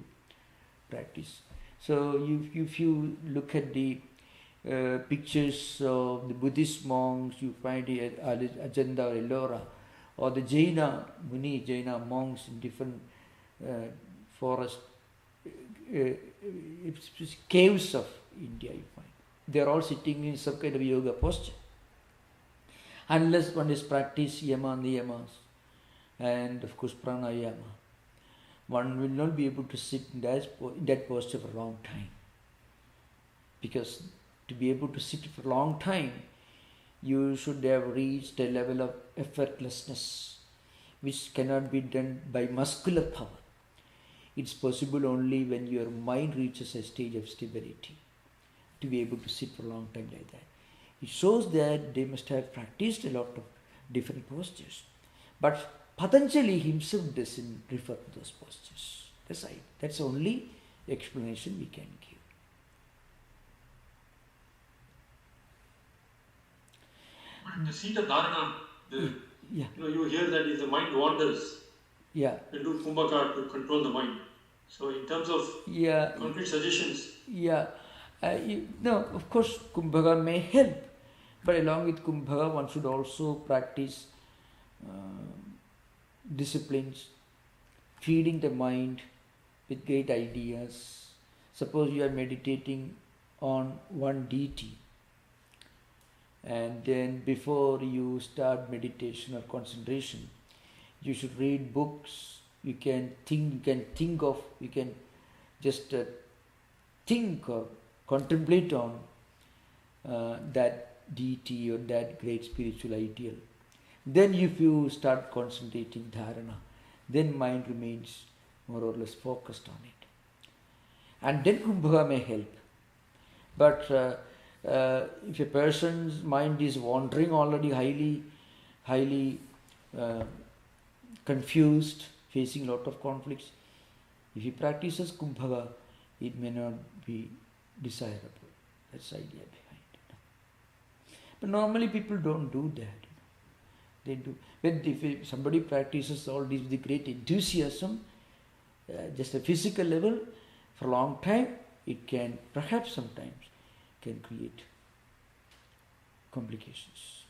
practice. So if you look at the pictures of the Buddhist monks, you find it at Ajanta or Ellora, or the Jaina monks in different forest caves of India, you find. They are all sitting in some kind of yoga posture. Unless one is practice yama, niyamas, and of course pranayama, one will not be able to sit in that posture for a long time. Because to be able to sit for a long time, you should have reached a level of effortlessness which cannot be done by muscular power. It's possible only when your mind reaches a stage of stability to be able to sit for a long time like that. It shows that they must have practiced a lot of different postures. But Patanjali himself doesn't refer to those postures. That's the only explanation we can give. The seat of dharana, you hear that if the mind wanders, you do kumbhaka to control the mind. So in terms of concrete suggestions. Of course kumbhaka may help, but along with kumbhaka one should also practice disciplines, feeding the mind with great ideas. Suppose you are meditating on one deity, and then before you start meditation or concentration, you should read books. You can just think or contemplate on that deity or that great spiritual ideal. Then if you start concentrating dharana, then mind remains more or less focused on it. And then kumbhaka may help. But if a person's mind is wandering already, highly confused, facing a lot of conflicts, if he practices kumbhaka, it may not be desirable. That's the idea behind it. But normally people don't do that. They do. When if somebody practices all this with great enthusiasm, just a physical level, for a long time, it can perhaps sometimes can create complications.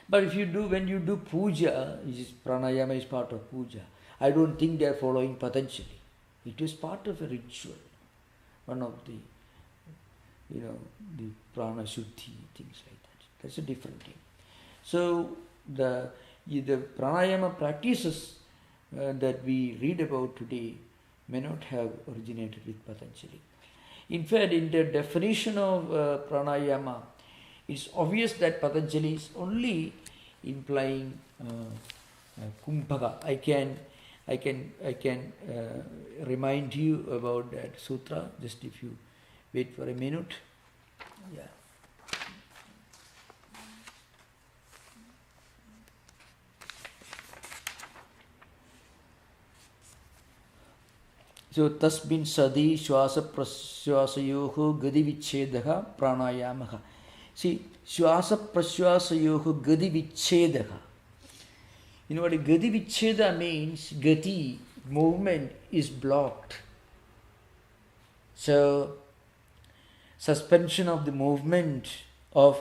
But when you do puja, pranayama is part of puja. I don't think they are following Patanjali. It is part of a ritual, one of the, the prana shuddhi, things like that. That's a different thing. So the pranayama practices that we read about today may not have originated with Patanjali. In fact, in the definition of pranayama, it's obvious that Patanjali is only implying kumbhaka. I can remind you about that sutra, just if you wait for a minute. Yeah. So, tasmin sadi shwasa prasywasayoho gadi vichhedaha pranayamaha. See, shwasa prasywasayoho gadi vichhedaha. You know what a gati vicheda means? Gati, movement, is blocked. So, suspension of the movement of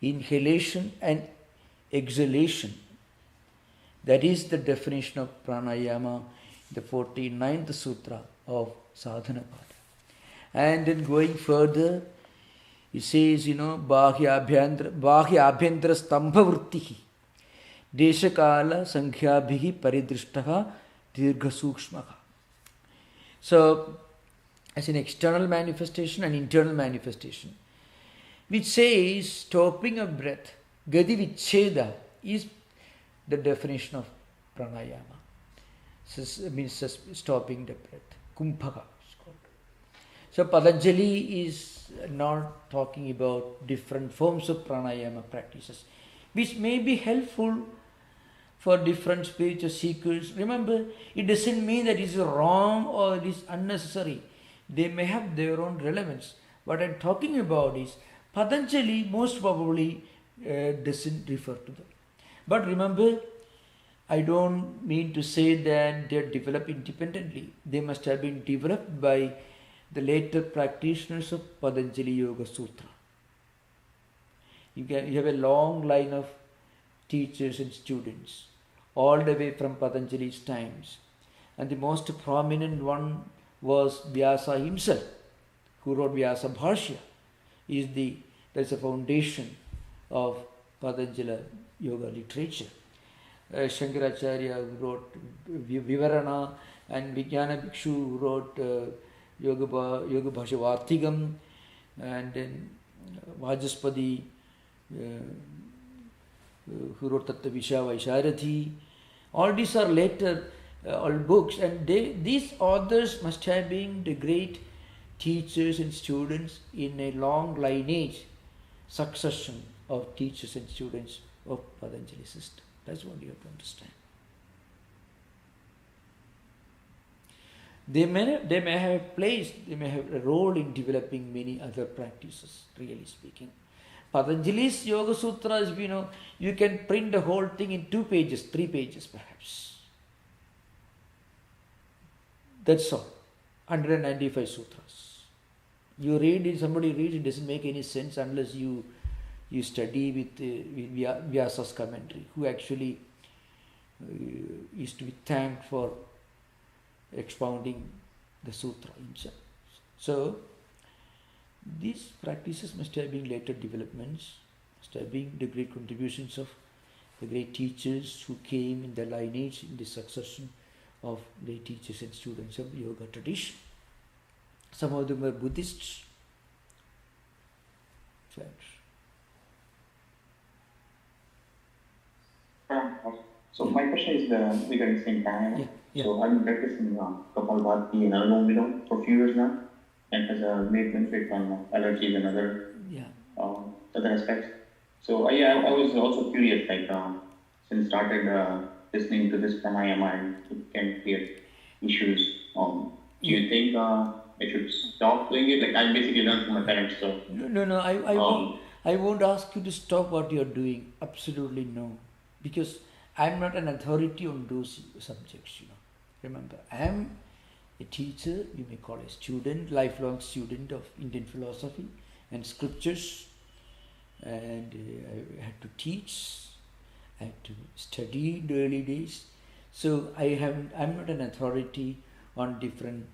inhalation and exhalation. That is the definition of pranayama, the 49th sutra of Sadhanapada. And then going further, it says, bahya abhyantara stambhavrittihi. Deshakala sankhyabihi paridrishtaha dirgha sukshmaha. So, as an external manifestation and internal manifestation, which says stopping of breath, gati vicheda, is the definition of pranayama. So, means stopping the breath. Kumbhaka is called. So, Patanjali is not talking about different forms of pranayama practices, which may be helpful for different spiritual seekers. Remember, it doesn't mean that it is wrong or it is unnecessary. They may have their own relevance. What I'm talking about is Patanjali most probably doesn't refer to them. But remember, I don't mean to say that they're developed independently. They must have been developed by the later practitioners of Patanjali Yoga Sutra. You have a long line of teachers and students, all the way from Patanjali's times. And the most prominent one was Vyasa himself, who wrote Vyasa Bhashya. That's a foundation of Patanjali Yoga literature. Shankaracharya, who wrote Vivarana, and Vijnana Bhikshu, who wrote Yoga Bhashya Vartigam, and then Vajaspati, who wrote Tattvavisha Vaisharathi. All these are later all books, and these authors must have been the great teachers and students in a long lineage, succession of teachers and students of Patanjali system. That's what you have to understand. They may have a role in developing many other practices, really speaking. Patanjali's Yoga Sutras, you can print the whole thing in 2 pages, 3 pages perhaps. That's all. 195 sutras. You read it, somebody reads, it doesn't make any sense unless you study with Vyasa's commentary, who actually is to be thanked for expounding the sutra himself. So, these practices must have been later developments, must have been the great contributions of the great teachers who came in the lineage, in the succession of the teachers and students of yoga tradition. Some of them were Buddhists. So my question is regarding same time. Yeah. So I've been practicing Kapalbhati and Anulom Vilom for a few years now, and has a made benefit on allergies and other aspects. So I was also curious, since started listening to this pranayama and it can create issues. Do you think I should stop doing it? I basically learned from my parents. So no. I won't ask you to stop what you're doing. Absolutely no, because I'm not an authority on those subjects. Remember, I am a teacher. You may call a student, lifelong student of Indian philosophy and scriptures, and I had to teach. I had to study in the early days. So I'm not an authority on different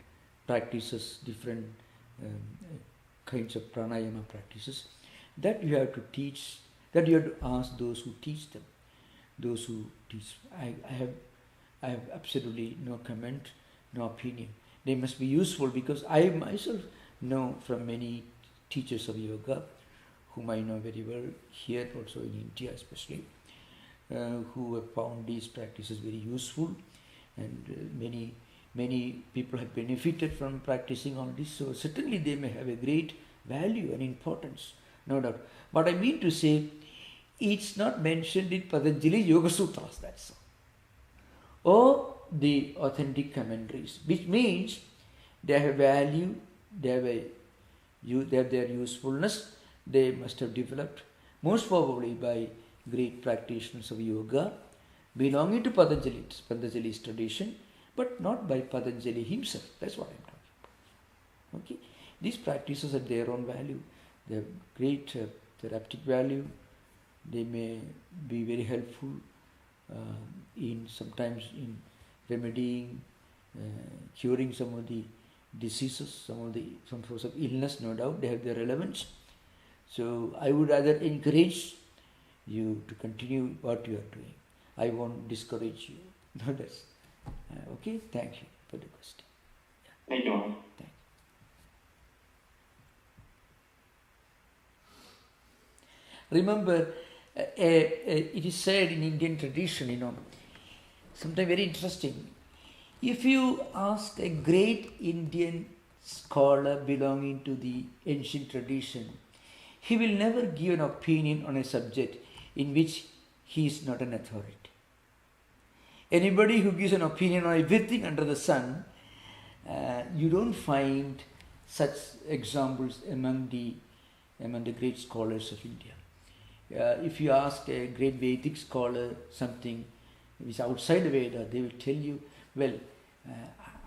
practices, different kinds of pranayama practices, that you have to teach, that you have to ask those who teach them. Those who teach, I have absolutely no comment, no opinion. They must be useful, because I myself know from many teachers of yoga, whom I know very well here, also in India especially, who have found these practices very useful, and many people have benefited from practicing all this. So certainly they may have a great value and importance, no doubt. But I mean to say, it's not mentioned in Patanjali Yoga Sutras, that's all, or the authentic commentaries, which means they have value, they have their usefulness. They must have developed most probably by great practitioners of yoga belonging to Patanjali's tradition, but not by Patanjali himself. That's what I'm talking about. Okay, these practices have their own value. They have great therapeutic value. They may be very helpful sometimes in remedying, curing some of the diseases, some sorts of illness. No doubt they have their relevance. So I would rather encourage you to continue what you are doing. I won't discourage you. No, that's okay. Thank you for the question. Thank you. Thank you. Remember, it is said in Indian tradition, something very interesting. If you ask a great Indian scholar belonging to the ancient tradition, he will never give an opinion on a subject in which he is not an authority. Anybody who gives an opinion on everything under the sun, you don't find such examples among the great scholars of India. If you ask a great Vedic scholar something which is outside the Veda, they will tell you, well,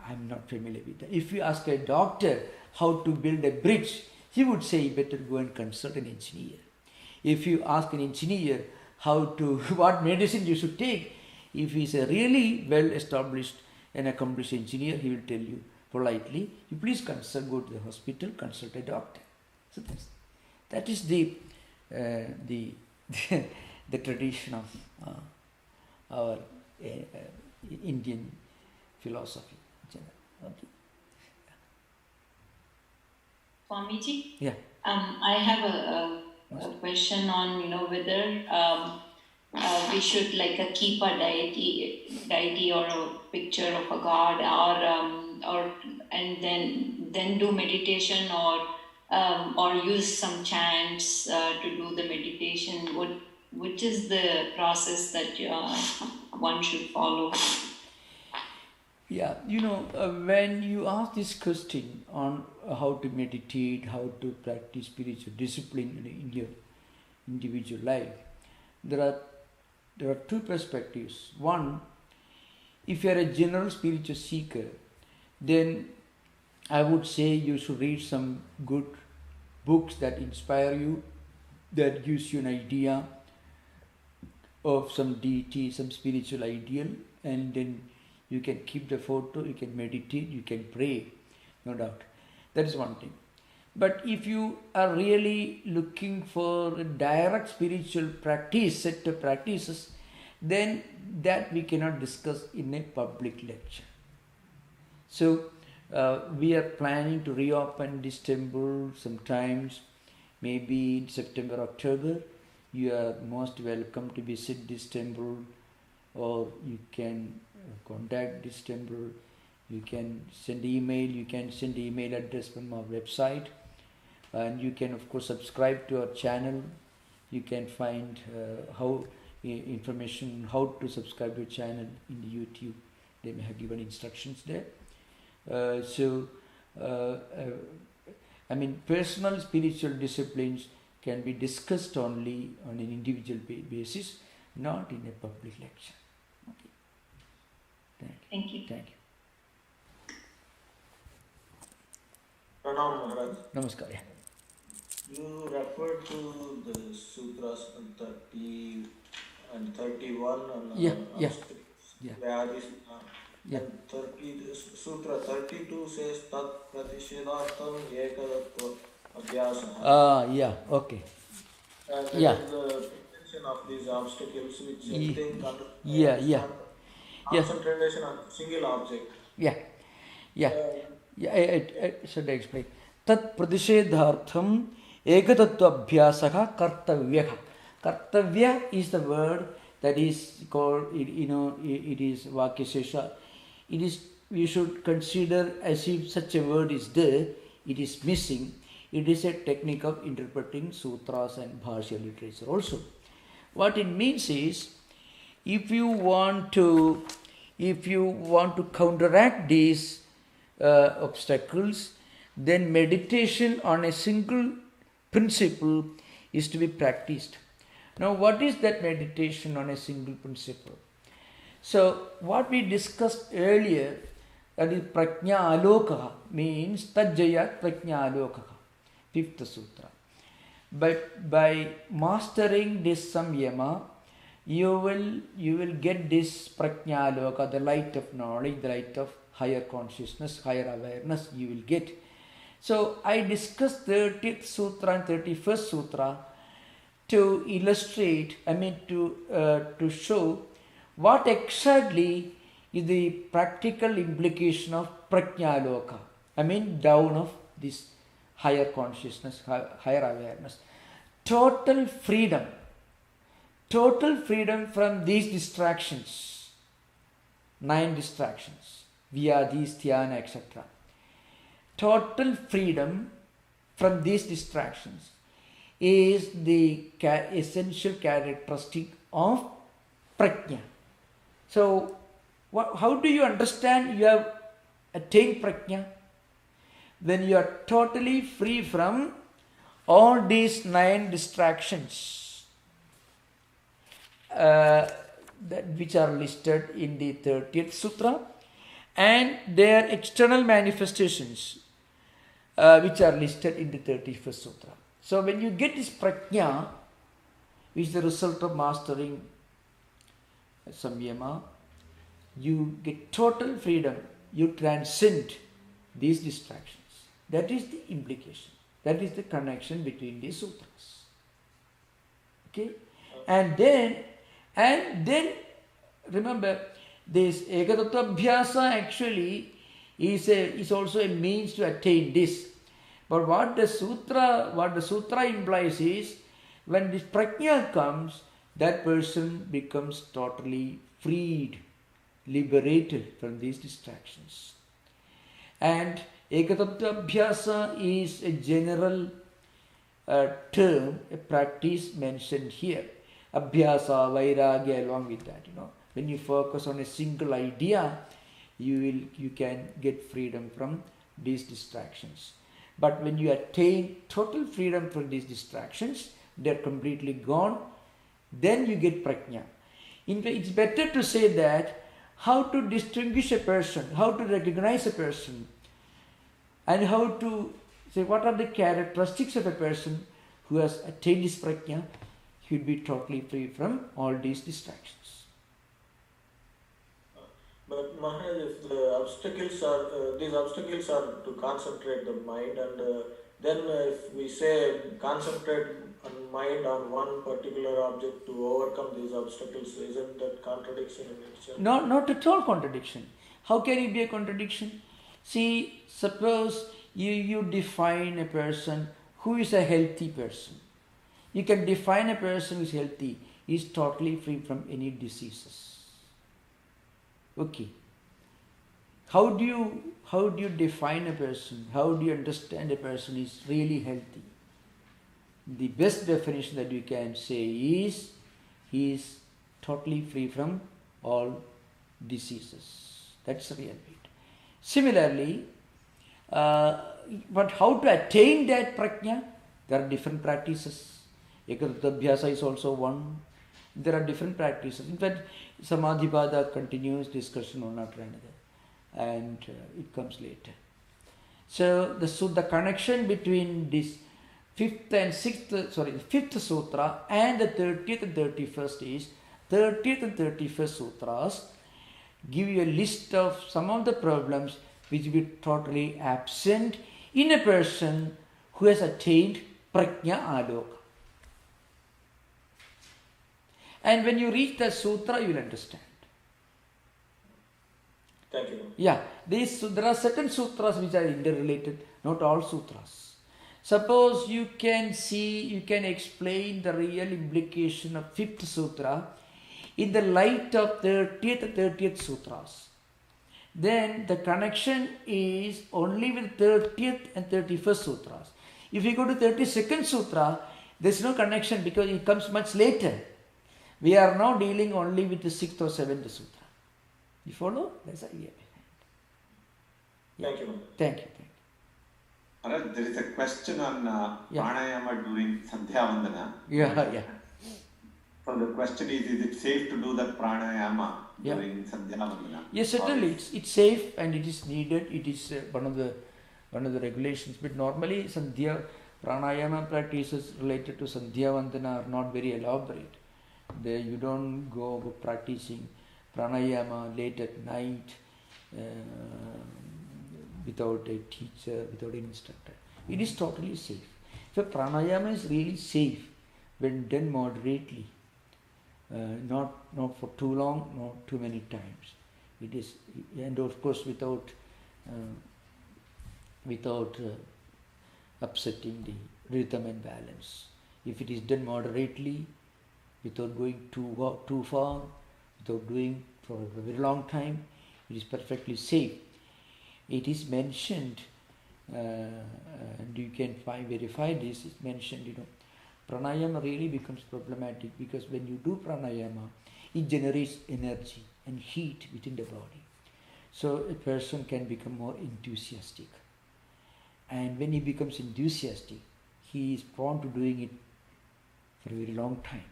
I'm not familiar with that. If you ask a doctor how to build a bridge, he would say, better go and consult an engineer. If you ask an engineer what medicine you should take, if he is a really well-established and accomplished engineer, he will tell you politely, you please go to the hospital, consult a doctor. So that is the tradition of our Indian philosophy. Okay. Swamiji? Yeah. I have a question on, whether we should keep a deity or a picture of a god, or and then do meditation, or use some chants to do the meditation. Which is the process that one should follow? Yeah, when you ask this question on how to meditate, how to practice spiritual discipline in your individual life, there are two perspectives. One, if you are a general spiritual seeker, then I would say you should read some good books that inspire you, that gives you an idea of some deity, some spiritual ideal, and then you can keep the photo, you can meditate, you can pray, no doubt. That is one thing. But if you are really looking for a direct spiritual practice, set of practices, then that we cannot discuss in a public lecture. So we are planning to reopen this temple sometimes, maybe in September, October. You are most welcome to visit this temple, or you can contact this temple. You can send email. You can send email address from our website, and you can of course subscribe to our channel. You can find information how to subscribe to your channel in the YouTube. They may have given instructions there. Personal spiritual disciplines can be discussed only on an individual basis, not in a public lecture. Okay. Thank you. Thank you. Pranam Maharaj. Namaskar. Yeah. You referred to the sutras 30 and 31 and Yeah. where is Yeah. And 30, Sutra 32 says Tat Pratishedhartham Ekadattva Abhyasa. Yeah, okay. And that Yeah. is the prevention of these obstacles, which I think I Yeah, yeah. understand. Yeah. Concentration on single object. Yeah. Yeah. Yeah, I should explain. Tat pratishedhartham ekatattva abhyasaha kartavyaha. Kartavya is the word that is called, it is Vakyashesha. It is, we should consider as if such a word is there, it is missing. It is a technique of interpreting sutras and bhashya literature also. What it means is, if you want to counteract these obstacles, then meditation on a single principle is to be practiced. Now, what is that meditation on a single principle? So, what we discussed earlier, that is prajna alokaha, means tajjaya prajna alokaha, Fifth Sutra. But by mastering this samyama, you will get this prajna aloka, the light of knowledge, the light of higher consciousness, higher awareness you will get. So I discussed 30th Sutra and 31st Sutra to illustrate, to show what exactly is the practical implication of prajna aloka, down of this higher consciousness, higher awareness. Total freedom from these distractions, 9 distractions, vyadis, dhyana, etc. Total freedom from these distractions is the essential characteristic of prajna. So, how do you understand you have attained prajna? When you are totally free from all these 9 distractions which are listed in the 30th Sutra, and their external manifestations which are listed in the 31st Sutra. So when you get this prajna, which is the result of mastering samyama, you get total freedom, you transcend these distractions. That is the implication. That is the connection between these sutras. Okay? And then remember, this ekadattva abhyasa actually is also a means to attain this. But what the sutra implies is, when this prajna comes, that person becomes totally freed, liberated from these distractions. And ekadattva abhyasa is a general term, a practice mentioned here. Abhyasa, vairagya, along with that, when you focus on a single idea, you can get freedom from these distractions. But when you attain total freedom from these distractions, they are completely gone, then you get prajna. In fact, it's better to say that how to distinguish a person, how to recognize a person, and how to say what are the characteristics of a person who has attained this prajna. He will be totally free from all these distractions. But Maharaj, if these obstacles are to concentrate the mind, and then if we say concentrate on mind on one particular object to overcome these obstacles, isn't that contradiction in itself? Not at all contradiction. How can it be a contradiction? See, suppose you define a person who is a healthy person. You can define a person who is healthy, he is totally free from any diseases. Okay. How do you define a person? How do you understand a person is really healthy? The best definition that you can say is, he is totally free from all diseases. That's the real bit. Similarly, but how to attain that prajna? There are different practices. Ekadattva abhyasa is also one. There are different practices. In fact, Samadhi Pada continues discussion one after another, and it comes later. So the connection between this Fifth Sutra and the 30th and 31st is, 30th and 31st Sutras give you a list of some of the problems which will be totally absent in a person who has attained prajna aloka. And when you read the sutra, you will understand. Thank you. Yeah, there are certain sutras which are interrelated, not all sutras. Suppose you can explain the real implication of Fifth Sutra in the light of 30th Sutras. Then the connection is only with 30th and 31st Sutras. If you go to 32nd Sutra, there is no connection because it comes much later. We are now dealing only with the 6th or 7th Sutra. You follow? That's the idea behind it. Thank you. Thank you. Maharaj, there is a question on pranayama during Sandhya Vandana. Yeah. So the question is it safe to do that pranayama during Sandhya Vandana? Yes, certainly it's safe and it is needed. It is one of the regulations. But normally Sandhya pranayama practices related to Sandhya Vandana are not very elaborate. You don't go practicing pranayama late at night without a teacher, without an instructor. It is totally safe. So pranayama is really safe when done moderately, not for too long, not too many times. It is, and of course without upsetting the rhythm and balance. If it is done moderately, without going too far, without doing for a very long time, it is perfectly safe. It is mentioned, and you can verify this, it's mentioned, pranayama really becomes problematic because when you do pranayama, it generates energy and heat within the body. So a person can become more enthusiastic. And when he becomes enthusiastic, he is prone to doing it for a very long time.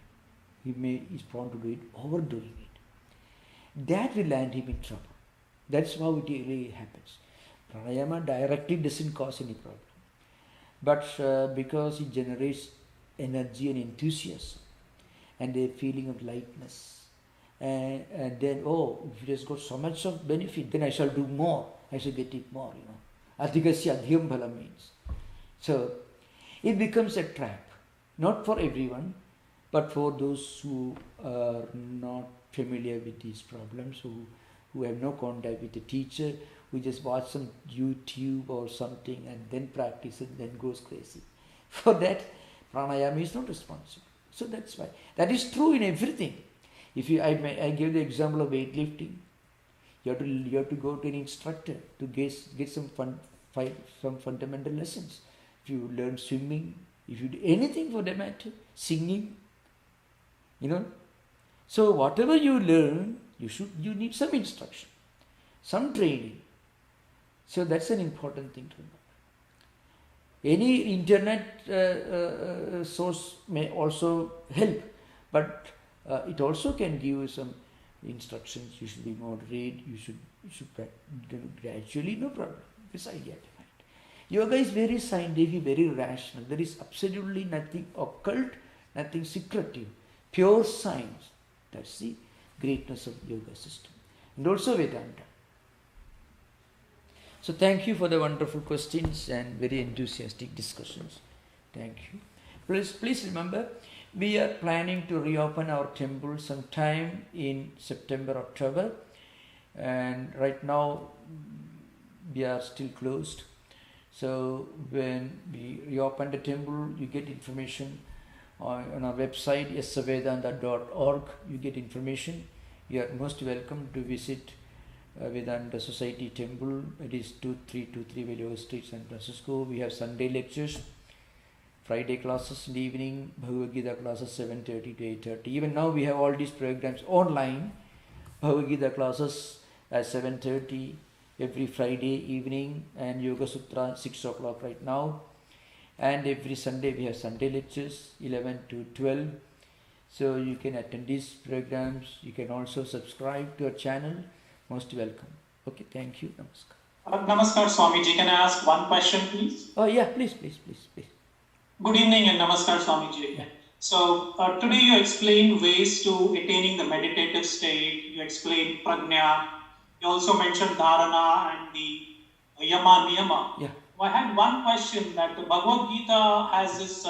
He is prone to do it, overdoing it. That will land him in trouble. That's how it really happens. Pranayama directly doesn't cause any problem. But because it generates energy and enthusiasm and a feeling of lightness, and then, if it has got so much of benefit, then I shall do more. I shall get it more, Adhigasya adhyam bhalam means. So, it becomes a trap. Not for everyone, but for those who are not familiar with these problems, who have no contact with the teacher, who just watch some YouTube or something and then practice it, then goes crazy. For that, pranayama is not responsible. So that's why. That is true in everything. I gave the example of weightlifting. You have to go to an instructor to get some fundamental lessons. If you learn swimming, if you do anything for that matter, singing, So whatever you learn, you need some instruction, some training. So that's an important thing to know. Any internet source may also help, but it also can give you some instructions. You should be moderate. You should do gradually. No problem. This idea behind. Yoga is very scientific, very rational. There is absolutely nothing occult, nothing secretive. Pure science. That's the greatness of yoga system. And also Vedanta. So thank you for the wonderful questions and very enthusiastic discussions. Thank you. Please remember, we are planning to reopen our temple sometime in September, October. And right now, we are still closed. So when we reopen the temple, you get information on our website, savedanta.org. You get information. You are most welcome to visit Vedanta Society Temple. It is 2323 Valio Street, San Francisco. We have Sunday lectures, Friday classes in the evening, Bhagavad Gita classes 7:30 to 8:30. Even now we have all these programs online. Bhagavad Gita classes at 7:30 every Friday evening, and Yoga Sutra 6 o'clock right now. And every Sunday we have Sunday lectures 11 to 12. So you can attend these programs. You can also subscribe to our channel. Most welcome. Okay, thank you. Namaskar. Namaskar, Swamiji. Can I ask one question, please? Oh, yeah, please. Good evening and Namaskar, Swamiji. So today you explained ways to attaining the meditative state. You explained prajna. You also mentioned dharana and the yama niyama. Yeah. I had one question that the Bhagavad Gita has this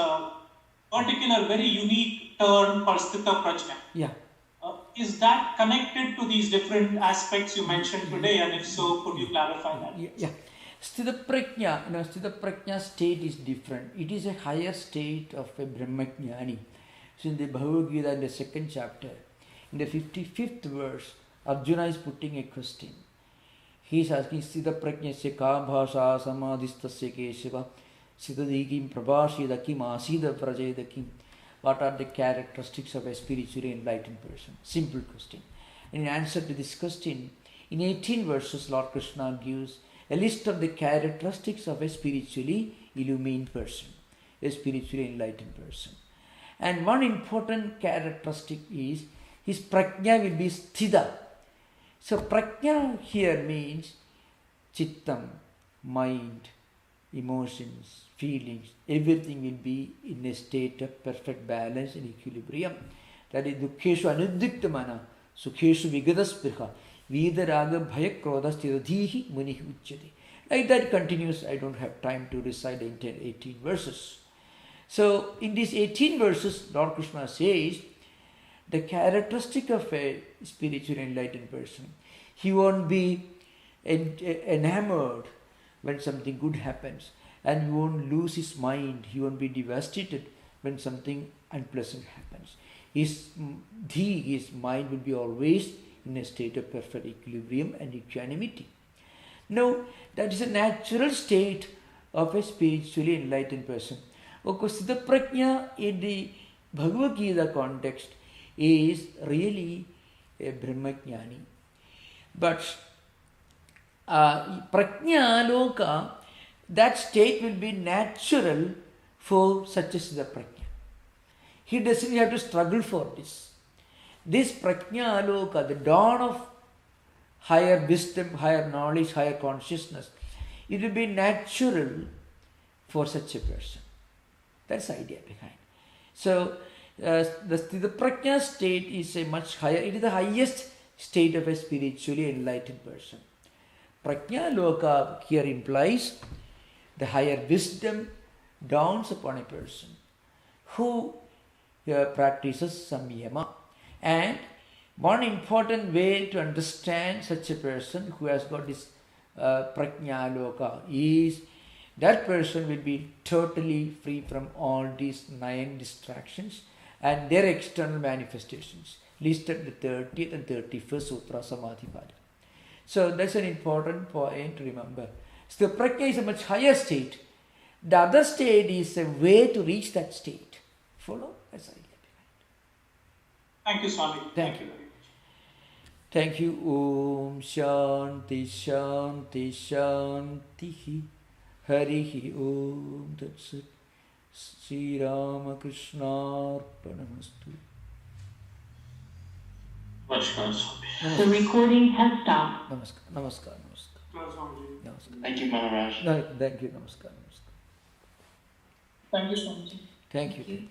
particular very unique term for sthita prajna. Yeah. Is that connected to these different aspects you mentioned today? And if so, could you clarify that? Yeah. Sthita prajna, sthita prajna state is different. It is a higher state of a brahmajnani. So in the Bhagavad Gita, in the 2nd chapter, in the 55th verse, Arjuna is putting a question. He is asking, Sthita prajna se ka bhasha samadhistasya keshava sthitadikim prabhashida kim asida prajeda kim. What are the characteristics of a spiritually enlightened person? Simple question. And in answer to this question, in 18 verses, Lord Krishna gives a list of the characteristics of a spiritually illumined person, a spiritually enlightened person. And one important characteristic is his prajna will be sthita. So prajna here means chittam, mind, emotions, feelings, everything will be in a state of perfect balance and equilibrium. That is dukkeshu anuddiktamana, sukheshu vigadaspirha, vidaraga bhayakrodha sthitadhihi munihi uchyate. Like that continues. I don't have time to recite the entire 18 verses. So in these 18 verses, Lord Krishna says the characteristic of a spiritually enlightened person, he won't be enamored when something good happens, and he won't lose his mind, he won't be devastated when something unpleasant happens. His mind will be always in a state of perfect equilibrium and equanimity. Now, that is a natural state of a spiritually enlightened person. Of course, the prajna in the Bhagavad Gita context is really a brahmajnani. But prajna aloka, that state will be natural for such as the prajna. He doesn't have to struggle for this. This prajna aloka, the dawn of higher wisdom, higher knowledge, higher consciousness, it will be natural for such a person. That's the idea behind. So the prajna state is a much higher, it is the highest state of a spiritually enlightened person. Prajna loka here implies the higher wisdom dawns upon a person who practices samyama. And one important way to understand such a person who has got this prajna loka is that person will be totally free from all these 9 distractions and their external manifestations listed in the 30th and 31st Sutra Samadhi Pada. So that's an important point to remember. So the prajna is a much higher state. The other state is a way to reach that state. Follow? That's the idea behind. Thank you, Swami. Thank you. Thank you. Om Shanti Shanti Shanti Harihi Om Tat Sat. Sri Ramakrishna Arpanamastu. The recording has stopped. Namaskar. Namaskar. Namaskar. Thank you, Maharaj. No, thank you. Namaskar. Namaskar. Thank you, Swami. Thank you.